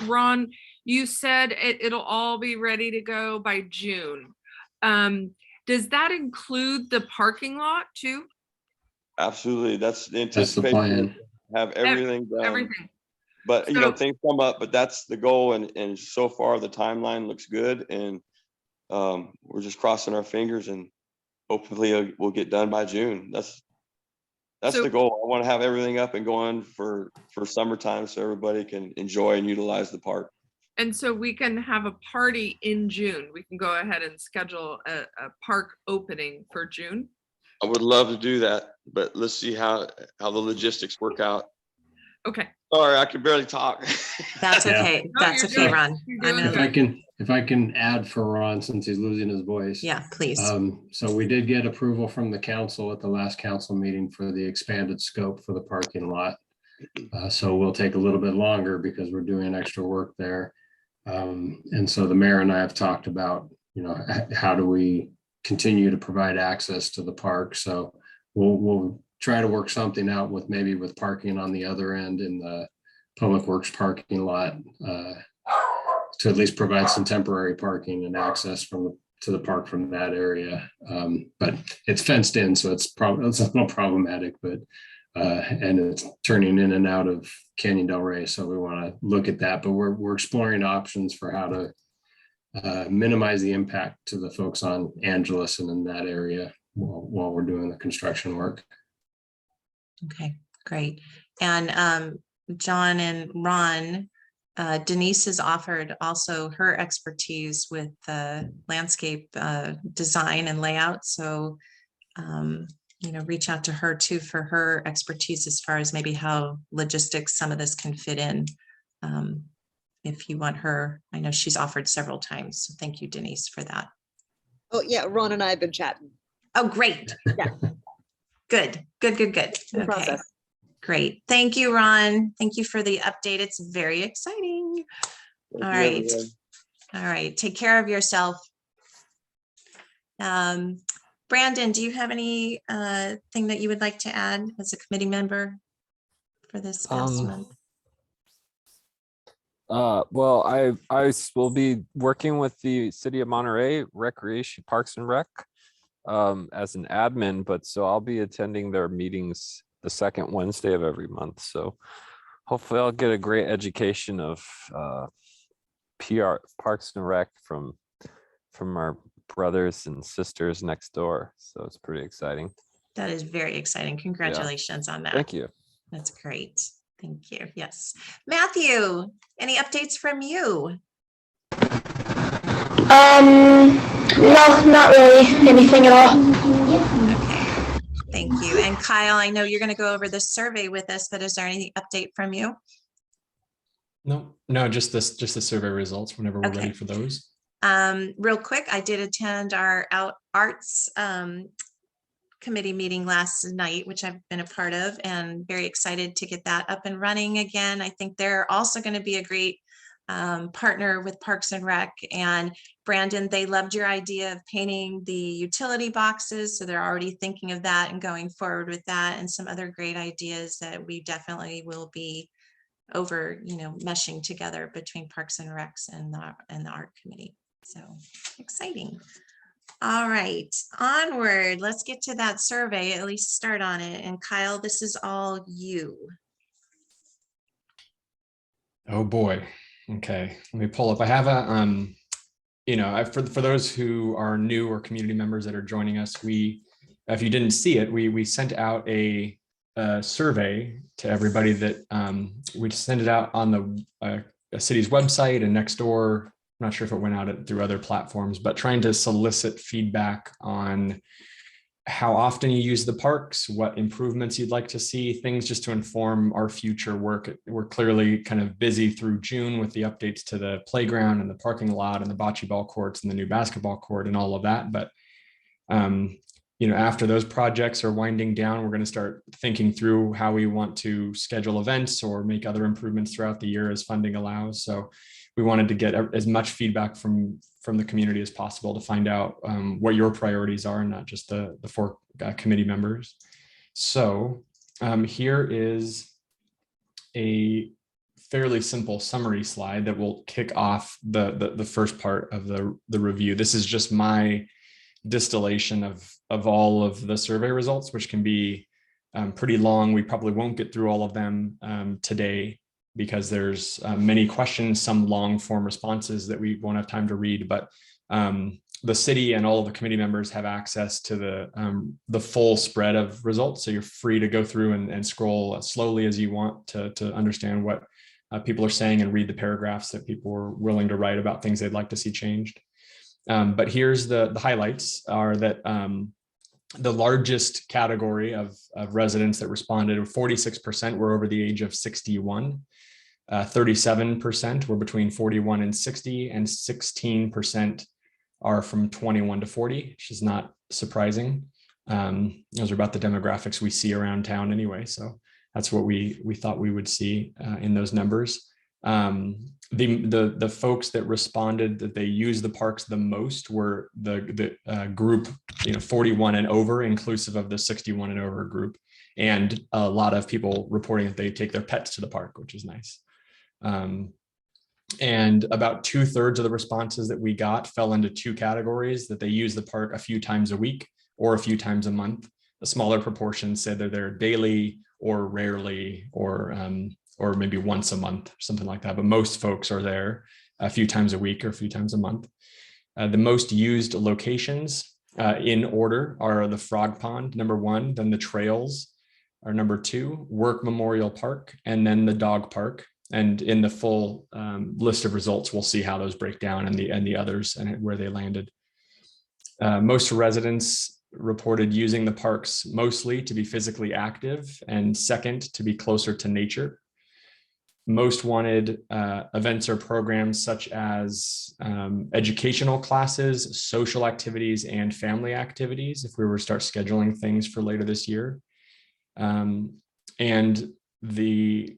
Ron, you said it'll all be ready to go by June. Does that include the parking lot too? Absolutely. That's the That's the anticipation. plan. Have everything done. Everything. But So- things come up, but that's the goal. And so far the timeline looks good. And we're just crossing our fingers and hopefully we'll get done by June. That's So- the goal. I want to have everything up and going for summertime so everybody can enjoy and utilize the park. And so we can have a party in June. We can go ahead and schedule a park opening for June. I would love to do that, but let's see how the logistics work out. Okay. Sorry, I can barely talk. That's Yeah. okay. No, That's you're okay, doing- Ron. you're I'm doing gonna, If I can add for Ron, since he's losing his voice. yeah, please. So we did get approval from the council at the last council meeting for the expanded scope for the parking lot. So we'll take a little bit longer because we're doing extra work there. And so the mayor and I have talked about, how do we continue to provide access to the park? So we'll try to work something out with parking on the other end in the Public Works parking lot to at least provide some temporary parking and access to the park from that area. But it's fenced in, so it's a little problematic, but and it's turning in and out of Canyon Del Rey. So we want to look at that, but we're exploring options for how to minimize the impact to the folks on Angeles and in that area while we're doing the construction work. Okay, great. And John and Ron, Denise has offered also her expertise with landscape design and layout. So, reach out to her too for her expertise as far as maybe how logistics, some of this can fit in. If you want her, I know she's offered several times. So thank you, Denise, for that. Oh, yeah, Ron and I have been chatting. Oh, great. Yeah. Good. In Okay. process. Great. Thank you, Ron. Thank you for the update. It's very exciting. Thank All you, right. everyone. All right. Take care of yourself. Brandon, do you have any thing that you would like to add as a committee member for this past month? Well, I will be working with the City of Monterey Recreation Parks and Rec as an admin, but so I'll be attending their meetings the second Wednesday of every month. So hopefully I'll get a great education of PR Parks and Rec from our brothers and sisters next door. So it's pretty exciting. That is very exciting. Congratulations on that. Thank you. That's great. Thank you. Yes. Matthew, any updates from you? No, not really anything at all. Okay. Thank you. And Kyle, I know you're going to go over the survey with us, but is there any update from you? No, just the survey results whenever we're Okay. ready for those. Real quick, I did attend our arts committee meeting last night, which I've been a part of, and very excited to get that up and running again. I think they're also going to be a great partner with Parks and Rec. And Brandon, they loved your idea of painting the utility boxes. So they're already thinking of that and going forward with that, and some other great ideas that we definitely will be over, meshing together between Parks and Recs and the art committee. So exciting. All right, onward. Let's get to that survey, at least start on it. And Kyle, this is all you. Oh boy. Okay, let me pull up. I have a, for those who are new or community members that are joining us, if you didn't see it, we sent out a survey to everybody that we sent it out on the city's website and Nextdoor. I'm not sure if it went out through other platforms, but trying to solicit feedback on how often you use the parks, what improvements you'd like to see, things just to inform our future work. We're clearly kind of busy through June with the updates to the playground and the parking lot and the bocce ball courts and the new basketball court and all of that. But, after those projects are winding down, we're going to start thinking through how we want to schedule events or make other improvements throughout the year as funding allows. So we wanted to get as much feedback from the community as possible to find out what your priorities are, and not just the 4 committee members. So here is a fairly simple summary slide that will kick off the first part of the review. This is just my distillation of all of the survey results, which can be pretty long. We probably won't get through all of them today, because there's many questions, some long form responses that we won't have time to read, but the city and all of the committee members have access to the full spread of results. So you're free to go through and scroll as slowly as you want to understand what people are saying and read the paragraphs that people were willing to write about things they'd like to see changed. But here's the highlights are that the largest category of residents that responded, 46% were over the age of 61. 37% were between 41 and 60, and 16% are from 21 to 40, which is not surprising. Those are about the demographics we see around town anyway. So that's what we thought we would see in those numbers. The folks that responded that they use the parks the most were the group 41 and over, inclusive of the 61 and over group, and a lot of people reporting that they take their pets to the park, which is nice. And about 2/3 of the responses that we got fell into 2 categories: that they use the park a few times a week or a few times a month. A smaller proportion said they're there daily or rarely, or maybe once a month, something like that. But most folks are there a few times a week or a few times a month. The most used locations in order are the Frog Pond, number 1, then the trails are number 2, Work Memorial Park, and then the dog park. And in the full list of results, we'll see how those break down and the others and where they landed. Most residents reported using the parks mostly to be physically active, and second, to be closer to nature. Most wanted events or programs such as educational classes, social activities, and family activities, if we were to start scheduling things for later this year. And the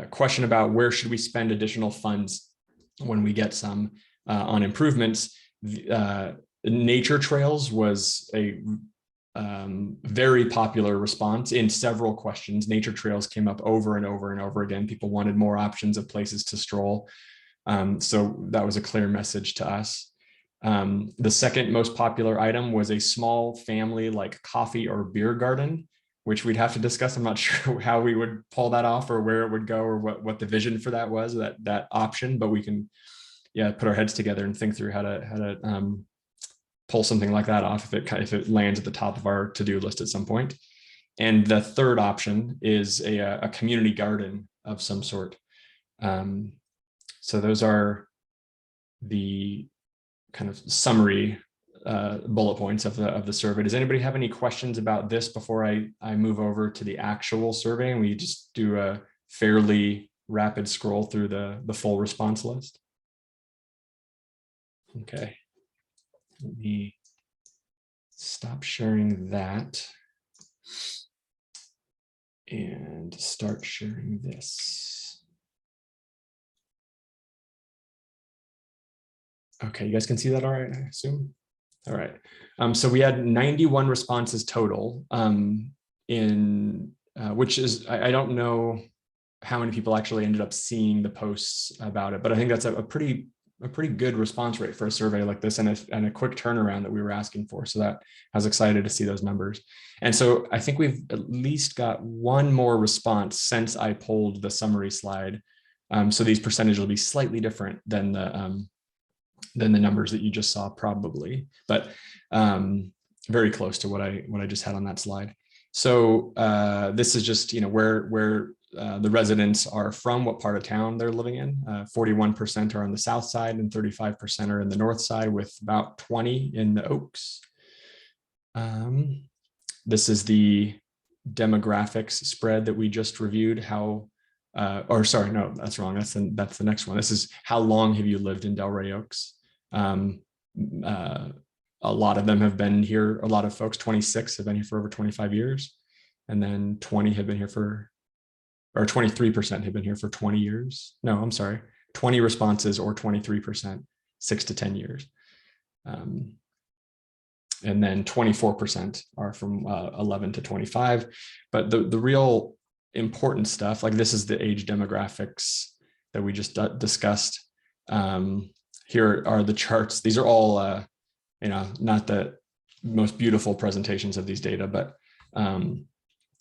question about where should we spend additional funds when we get some on improvements, nature trails was a very popular response in several questions. Nature trails came up over and over and over again. People wanted more options of places to stroll. So that was a clear message to us. The second most popular item was a small family like coffee or beer garden, which we'd have to discuss. I'm not sure how we would pull that off or where it would go or what the vision for that was, that option, but we can put our heads together and think through how to pull something like that off if it lands at the top of our to-do list at some point. And the third option is a community garden of some sort. So those are the kind of summary bullet points of the survey. Does anybody have any questions about this before I move over to the actual survey and we just do a fairly rapid scroll through the full response list? Okay. Let me stop sharing that and start sharing this. Okay, you guys can see that all right, I assume? All right. So we had 91 responses total which is, I don't know how many people actually ended up seeing the posts about it. But I think that's a pretty good response rate for a survey like this, and a quick turnaround that we were asking for. So that I was excited to see those numbers. And so I think we've at least got one more response since I pulled the summary slide. So these percentages will be slightly different than the numbers that you just saw probably, but very close to what I just had on that slide. So this is just, where the residents are from, what part of town they're living in. 41% are on the south side and 35% are in the north side, with about 20 in the Oaks. This is the demographics spread that we just reviewed. Or sorry, no, that's wrong. That's the next one. This is how long have you lived in Delray Oaks? A lot of them have been here. A lot of folks, 26 have been here for over 25 years. And then 20 have been here or 23% have been here for 20 years. No, I'm sorry, 20 responses or 23%, 6 to 10 years. And then 24% are from 11 to 25. But the real important stuff, like this is the age demographics that we just discussed. Here are the charts. These are all, not the most beautiful presentations of these data, but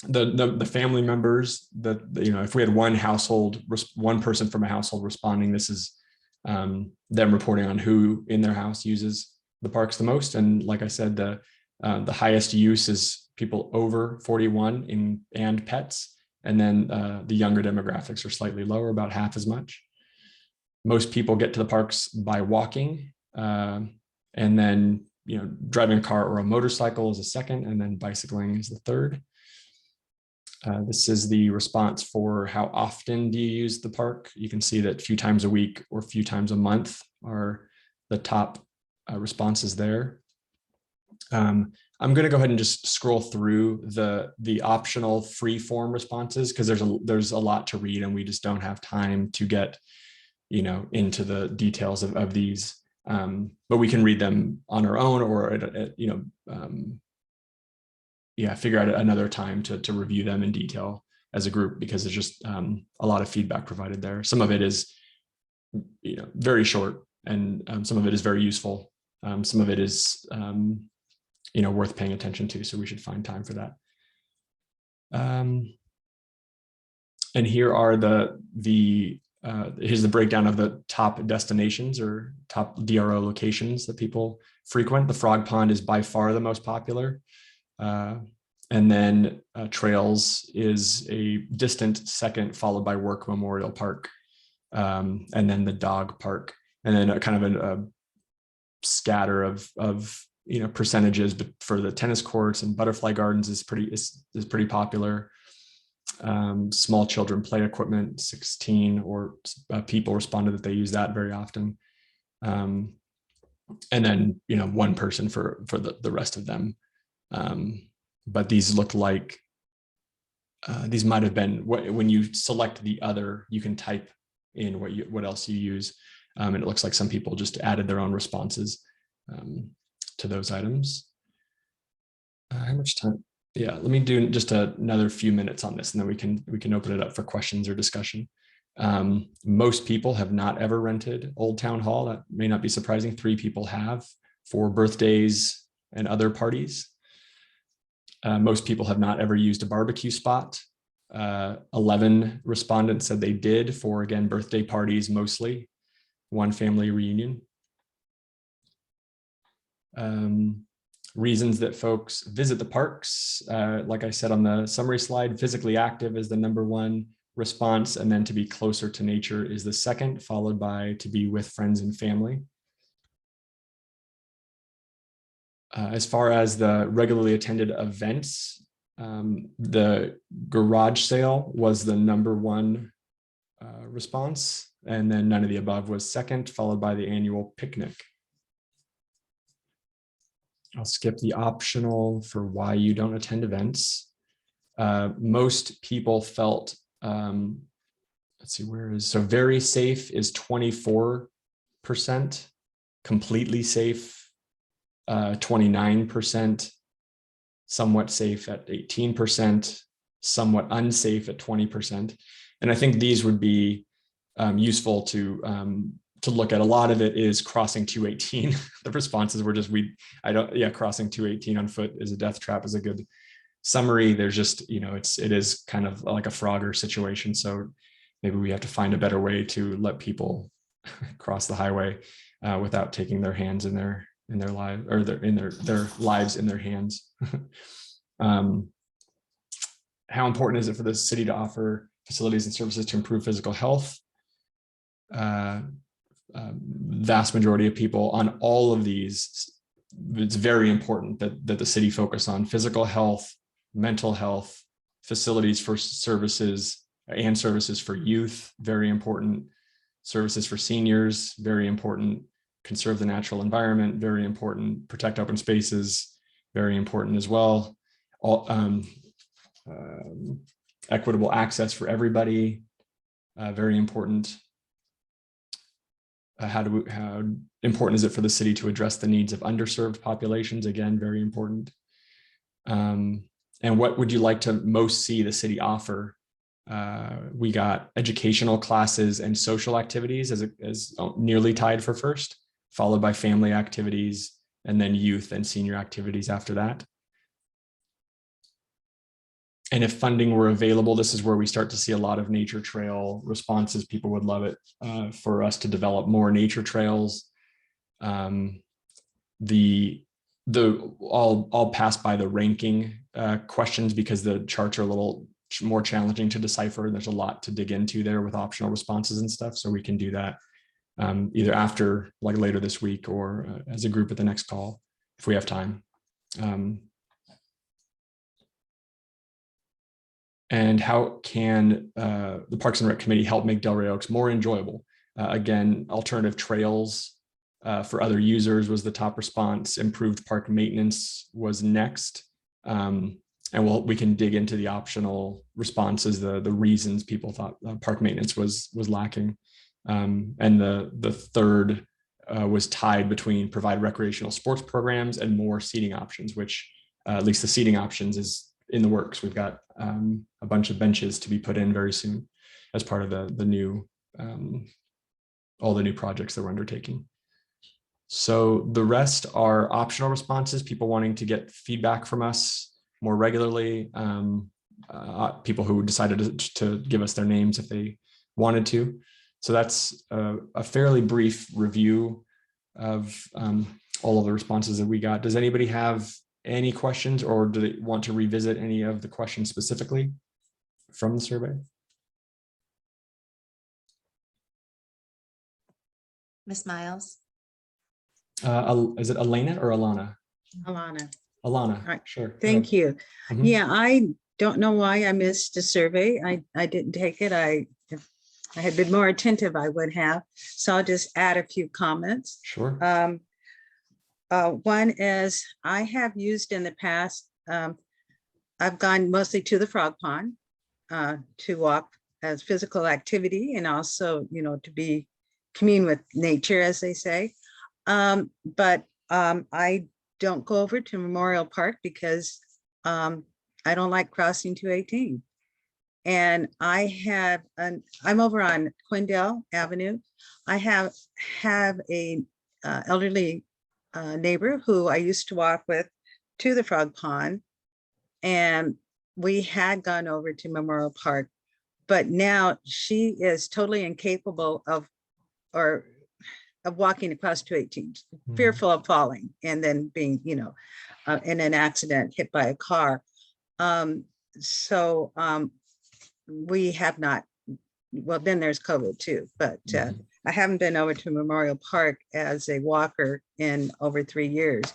the family members that, if we had one person from a household responding, this is them reporting on who in their house uses the parks the most. And like I said, the highest use is people over 41 and pets. And then the younger demographics are slightly lower, about half as much. Most people get to the parks by walking, and then driving a car or a motorcycle is a second, and then bicycling is the third. This is the response for how often do you use the park. You can see that a few times a week or a few times a month are the top responses there. I'm going to go ahead and just scroll through the optional free form responses, because there's a lot to read and we just don't have time to get into the details of these. But we can read them on our own, or figure out another time to review them in detail as a group, because there's just a lot of feedback provided there. Some of it is very short, and some of it is very useful. Some of it is worth paying attention to, so we should find time for that. And here are here's the breakdown of the top destinations or top DRO locations that people frequent. The Frog Pond is by far the most popular. And then Trails is a distant second, followed by Work Memorial Park, and then the Dog Park, and then a kind of a scatter of percentages. But for the tennis courts and butterfly gardens is pretty popular. Small children play equipment, 16 or people responded that they use that very often. And then, one person for the rest of them. But these look like these might have been, when you select the other, you can type in what else you use. And it looks like some people just added their own responses to those items. How much time? Yeah, let me do just another few minutes on this, and then we can open it up for questions or discussion. Most people have not ever rented Old Town Hall. That may not be surprising. 3 people have, for birthdays and other parties. Most people have not ever used a barbecue spot. 11 respondents said they did, for, again, birthday parties mostly, one family reunion. Reasons that folks visit the parks, like I said on the summary slide, physically active is the #1 response, and then to be closer to nature is the second, followed by to be with friends and family. As far as the regularly attended events, the garage sale was the #1 response, and then none of the above was second, followed by the annual picnic. I'll skip the optional for why you don't attend events. Most people felt, let's see, so very safe is 24%, completely safe, 29%, somewhat safe at 18%, somewhat unsafe at 20%. And I think these would be useful to look at. A lot of it is crossing 218. The responses were just, crossing 218 on foot is a death trap is a good summary. There's just, it is kind of like a Frogger situation. So maybe we have to find a better way to let people cross the highway without taking their hands in their lives, or their lives in their hands. How important is it for the city to offer facilities and services to improve physical health? Vast majority of people on all of these, it's very important that the city focus on physical health, mental health, facilities for services and services for youth, very important, services for seniors, very important, conserve the natural environment, very important, protect open spaces, very important as well. Equitable access for everybody, very important. How important is it for the city to address the needs of underserved populations? Again, very important. And what would you like to most see the city offer? We got educational classes and social activities as nearly tied for first, followed by family activities, and then youth and senior activities after that. And if funding were available, this is where we start to see a lot of nature trail responses. People would love it for us to develop more nature trails. I'll pass by the ranking questions because the charts are a little more challenging to decipher. And there's a lot to dig into there with optional responses and stuff. So we can do that either after, like later this week, or as a group at the next call, if we have time. And how can the Parks and Rec Committee help make Delray Oaks more enjoyable? Again, alternative trails for other users was the top response. Improved park maintenance was next. And we can dig into the optional responses, the reasons people thought park maintenance was lacking. And the third was tied between provide recreational sports programs and more seating options, which at least the seating options is in the works. We've got a bunch of benches to be put in very soon as part of the new, all the new projects that we're undertaking. So the rest are optional responses, people wanting to get feedback from us more regularly, people who decided to give us their names if they wanted to. So that's a fairly brief review of all of the responses that we got. Does anybody have any questions, or do they want to revisit any of the questions specifically from the survey? Ms. Miles? Is it Elena or Alana? Alana. Alana, Right. sure. Thank you. Mhm. Yeah, I don't know why I missed the survey. I didn't take it. If I had been more attentive, I would have. So I'll just add a few comments. Sure. One is I have used in the past, I've gone mostly to the Frog Pond to walk as physical activity, and also, to commune with nature, as they say. But I don't go over to Memorial Park because I don't like crossing 218. And I'm over on Quindale Avenue. I have a elderly neighbor who I used to walk with to the Frog Pond, and we had gone over to Memorial Park, but now she is totally incapable of walking across 218, fearful of falling and then being, in an accident, hit by a car. We have not, well, then there's COVID too, but I haven't been over to Memorial Park as a walker in over 3 years.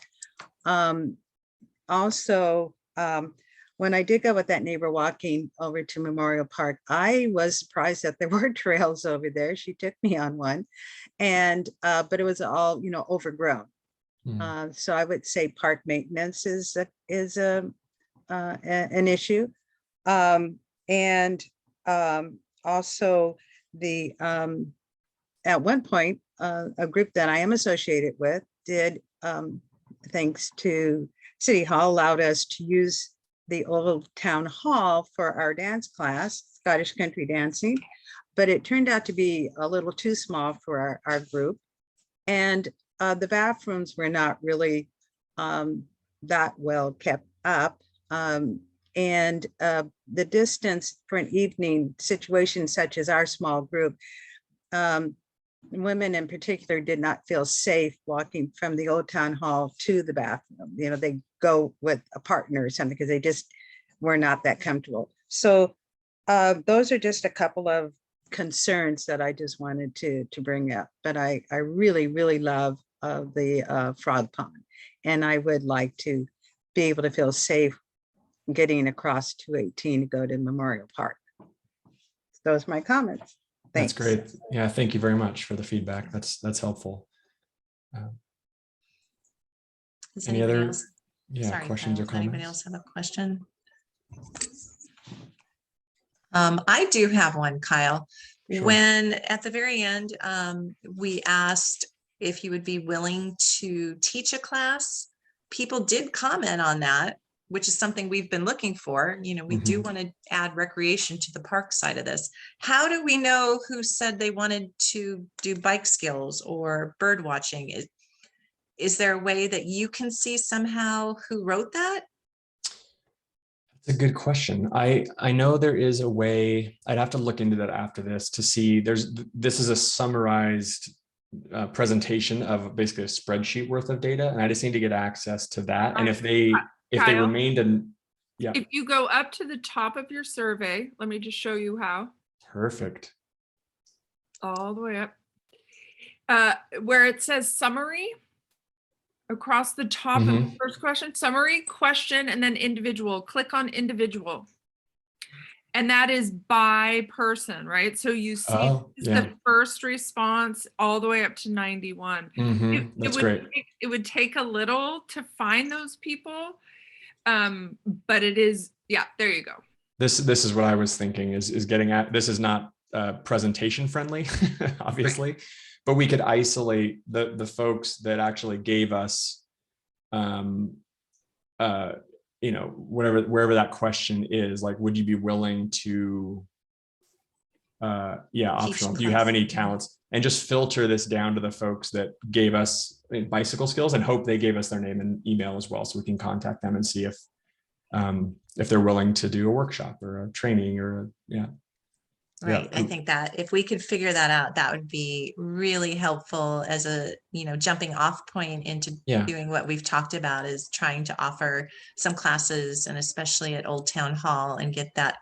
Also, when I did go with that neighbor walking over to Memorial Park, I was surprised that there were trails over there. She took me on one, and but it was all overgrown. So I would say park maintenance is an issue, and also the at one point a group that I am associated with did, thanks to City Hall, allowed us to use the old town hall for our dance class. Scottish country dancing, but it turned out to be a little too small for our group. And the bathrooms were not really that well kept up. And the distance for an evening situation such as our small group, women in particular did not feel safe walking from the Old Town Hall to the bathroom. You know, they go with a partner or something because they just were not that comfortable. So those are just a couple of concerns that I just wanted to bring up. But I really, really love the frog pond. And I would like to be able to feel safe getting across 218 to go to Memorial Park. Those are my comments. That's Thanks. great. Yeah, thank you very much for the feedback. That's helpful. Does Any anybody other else- questions Kyle, or does anybody comments? else have a question? I do have one, Kyle. Sure. When at the very end, we asked if you would be willing to teach a class, people did comment on that, which is something we've been looking for. You know, we do want to add recreation to the park side of this. How do we know who said they wanted to do bike skills or bird watching? Is there a way that you can see somehow who wrote that? It's a good question. I know there is a way. I'd have to look into that after this to see. This is a summarized presentation of basically a spreadsheet worth of data, and I just need to get access to that. And if they Kyle? remained in, yeah, If you go up to the top of your survey, let me just show you how. perfect. All the way up. Where it says summary, across the top of the first question, summary, question, and then individual. Click on individual. And that is by person, right? So you see the first response all the way up to 91. That's great. It would take a little to find those people. But it is, yeah, there you go. This is what I was thinking is getting at. This is not presentation friendly, obviously, but we could isolate the folks that actually gave us, you know, wherever that question is, like, would you be willing to, optional, do you have any talents? And just filter this down to the folks that gave us bicycle skills, and hope they gave us their name and email as well, so we can contact them and see if they're willing to do a workshop or a training or Right. I think that if we could figure that out, that would be really helpful as a, you know, jumping off point into doing what we've talked about, is trying to offer some classes, and especially at Old Town Hall, and get that,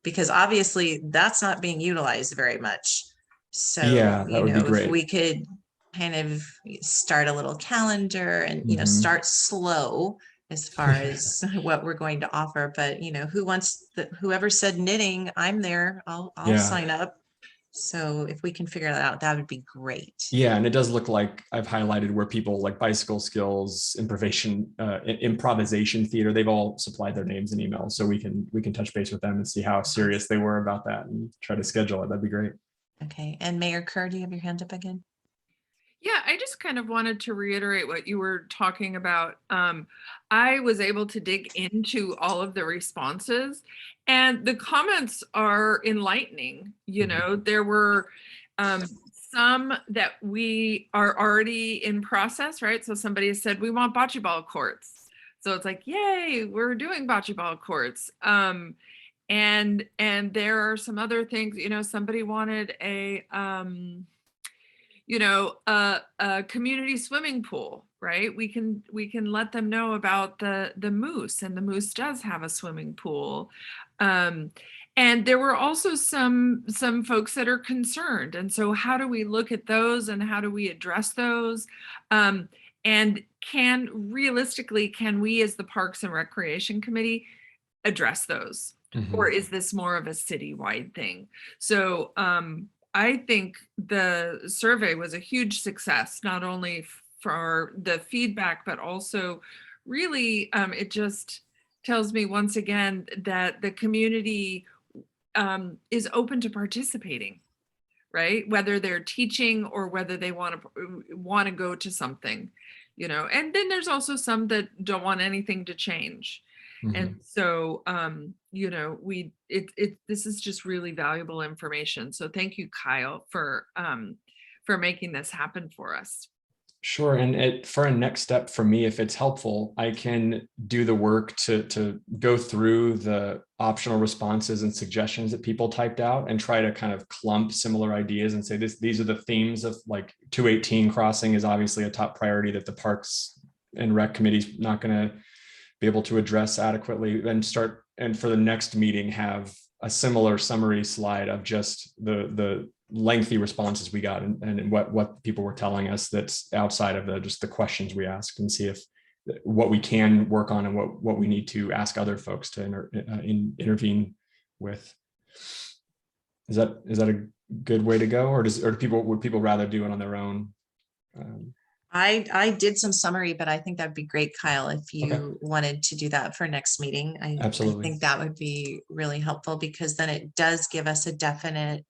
because obviously that's not being utilized very much. So, that would be great. if we could kind of start a little calendar and, you know, start slow as far as what we're going to offer, but, you know, whoever said knitting, I'm there, I'll sign up. So if we can figure that out, that would be great. Yeah, and it does look like I've highlighted where people like bicycle skills, improvisation theater, they've all supplied their names and emails, so we can touch base with them and see how serious they were about that and try to schedule it. That'd be great. Okay, and Mayor Kerr, do you have your hand up again? Yeah, I just kind of wanted to reiterate what you were talking about. I was able to dig into all of the responses, and the comments are enlightening. You know, there were some that we are already in process, right? So somebody said, we want bocce ball courts. So it's like, yay, we're doing bocce ball courts. And there are some other things, you know, somebody wanted a community swimming pool, right? We can let them know about the Moose, and the Moose does have a swimming pool. And there were also some folks that are concerned. And so how do we look at those, and how do we address those? And can we as the Parks and Recreation Committee address those? Or is this more of a citywide thing? So I think the survey was a huge success, not only for the feedback, but also really it just tells me once again that the community is open to participating, right? Whether they're teaching or whether they want to go to something, you know. And then there's also some that don't want anything to change. Mhm. And so, you know, this is just really valuable information. So thank you, Kyle, for making this happen for us. Sure. And for a next step for me, if it's helpful, I can do the work to go through the optional responses and suggestions that people typed out and try to kind of clump similar ideas and say these are the themes of, like, 218 crossing is obviously a top priority that the Parks and Rec Committee's not going to be able to address adequately, and for the next meeting have a similar summary slide of just the lengthy responses we got and what people were telling us that's outside of just the questions we asked, and see if what we can work on and what we need to ask other folks to intervene with. Is that a good way to go, or would people rather do it on their own? I did some summary, but I think that'd be great, Kyle, if you Okay. wanted to do that for next meeting. I Absolutely. think that would be really helpful, because then it does give us a definite,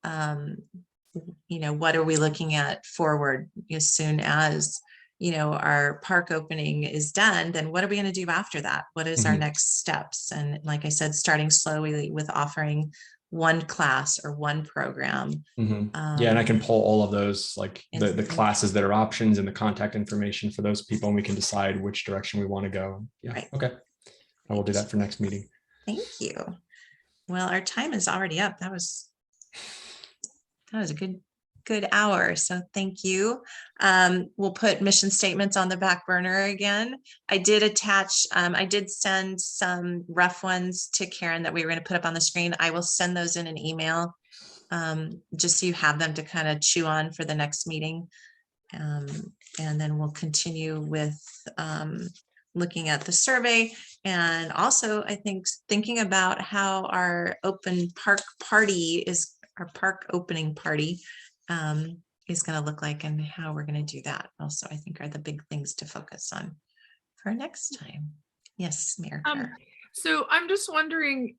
you know, what are we looking at forward as soon as, you know, our park opening is done, then what are we going to do after that? What is our Mhm. next steps? And like I said, starting slowly with offering one class or one program. Mhm. Yeah, and I can Um, pull all of those, like the and- classes that are options and the contact information for those people, and we can decide which direction we want to go. Yeah, Right. okay. I will do that for next meeting. Thank you. Well, our time is already up. That was a good hour. So thank you. We'll put mission statements on the back burner again. I did send some rough ones to Karen that we were going to put up on the screen. I will send those in an email, just so you have them to kind of chew on for the next meeting. And then we'll continue with looking at the survey, and also I think thinking about how our park opening party is going to look like, and how we're going to do that also, I think, are the big things to focus on for next time. Yes, Mayor Carr. So I'm just wondering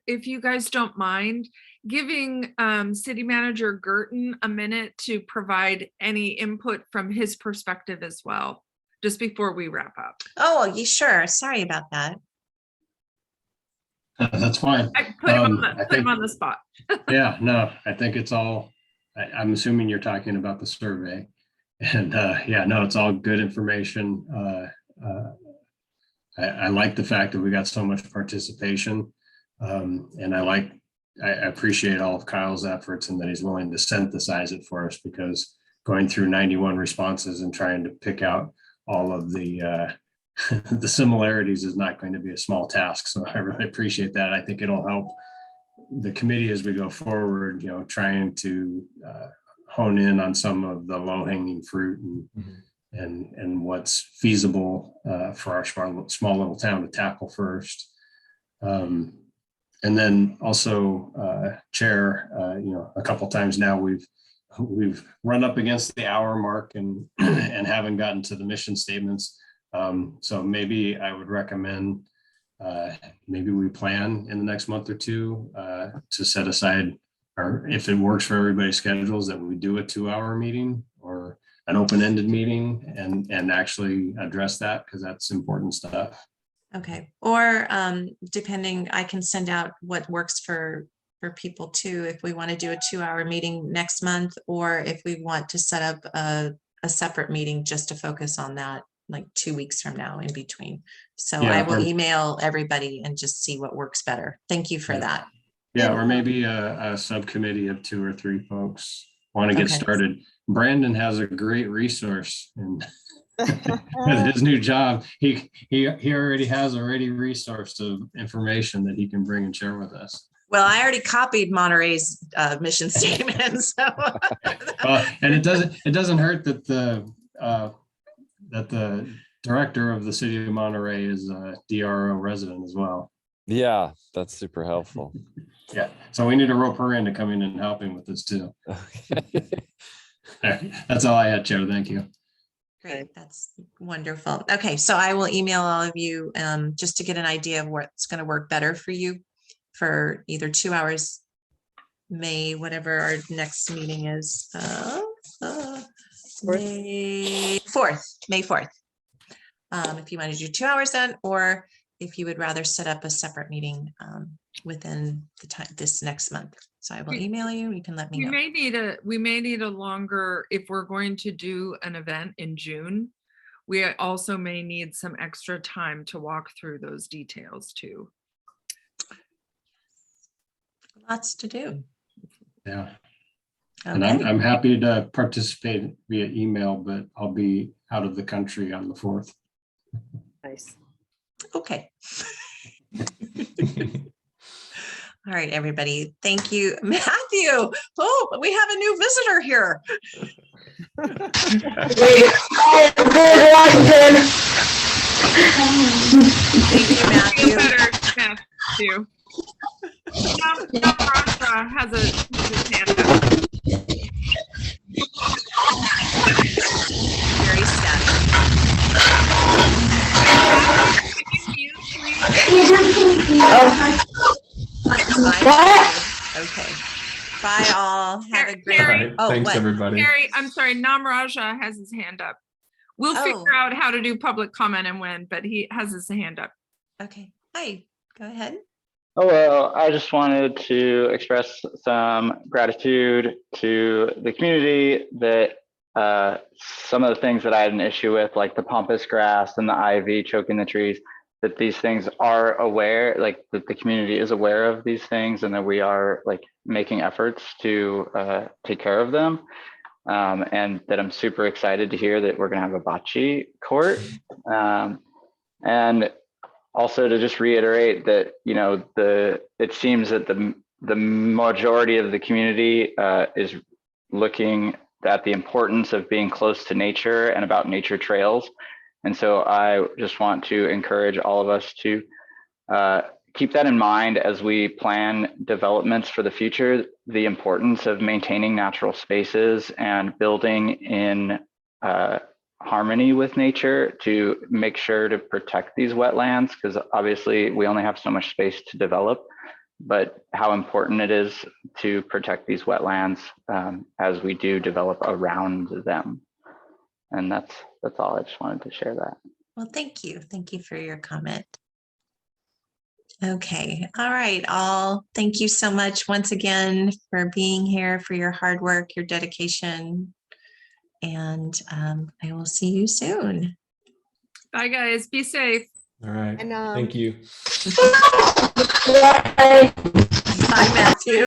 if you guys don't mind giving City Manager Girton a minute to provide any input from his perspective as well, just before we wrap up. Oh, you sure? Sorry about that. That's fine. I put him I put him think- on the spot. Yeah, no, I think it's all, I'm assuming you're talking about the survey. And yeah, no, it's all good information. I like the fact that we got so much participation. And I appreciate all of Kyle's efforts, and that he's willing to synthesize it for us, because going through 91 responses and trying to pick out all of the the similarities is not going to be a small task. So I really appreciate that. I think it'll help the committee as we go forward, you know, trying to hone in on some of the low hanging fruit and what's feasible for our small little town to tackle first. And then also, Chair, you know, a couple times now we've run up against the hour mark and and haven't gotten to the mission statements. So maybe I would recommend maybe we plan in the next month or two to set aside, or if it works for everybody's schedules, that we do a 2-hour meeting or an open-ended meeting and actually address that, because that's important stuff. Okay, or depending, I can send out what works for people too, if we want to do a 2-hour meeting next month, or if we want to set up a separate meeting just to focus on that, like 2 weeks from now in between. So Yeah, I will or- email everybody and just see what works better. Thank you for Yeah. that. Yeah, or maybe a subcommittee of 2 or 3 folks want to get Okay. started. Brandon has a great resource, and with his new job, he already has a ready resource of information that he can bring and share with us. Well, I already copied Monterey's mission statement, so. Well, and it doesn't hurt that the director of the city of Monterey is a DRO resident as well. Yeah, that's super helpful. Yeah, so we need to rope her in to come in and help him with this too. That's all I had, Chair. Thank you. Great, that's wonderful. Okay, so I will email all of you just to get an idea of what's going to work better for you for either 2 hours, May, whatever our next meeting is. May 4th. If you want to do 2 hours then, or if you would rather set up a separate meeting within the time, this next month. So I will email you, you can let me We know. may need a longer, if we're going to do an event in June, we also may need some extra time to walk through those details too. Lots to do. Yeah. And Okay, I'm happy to participate via email, but I'll be out of the country on the 4th. Nice. okay. All right, everybody. Thank you, Matthew. Oh, we have a new visitor here. Thank you, Feel Matthew. better, Matthew. Namarasha has his hand up. Very static. Can you mute, please? Bye. Okay. Bye all. Have a great. All right, Oh, thanks, what? everybody. Carrie, I'm sorry, Namraja has his hand up. We'll Oh. figure out how to do public comment and when, but he has his hand up. Okay. Hi, go ahead. Hello, I just wanted to express some gratitude to the community that some of the things that I had an issue with, like the pampas grass and the ivy choking the trees, that these things are aware, like that the community is aware of these things and that we are like making efforts to take care of them. And that I'm super excited to hear that we're gonna have a bocce court. And also to just reiterate that, you know, it seems that the majority of the community is looking at the importance of being close to nature and about nature trails. And so I just want to encourage all of us to keep that in mind as we plan developments for the future, the importance of maintaining natural spaces and building in harmony with nature to make sure to protect these wetlands, because obviously we only have so much space to develop, but how important it is to protect these wetlands as we do develop around them. And that's all. I just wanted to share that. Well, thank you. Thank you for your comment. Okay. All right, all. Thank you so much once again for being here, for your hard work, your dedication. And I will see you soon. Bye, guys. Be safe. All right, And, thank you. Bye. Bye, Matthew.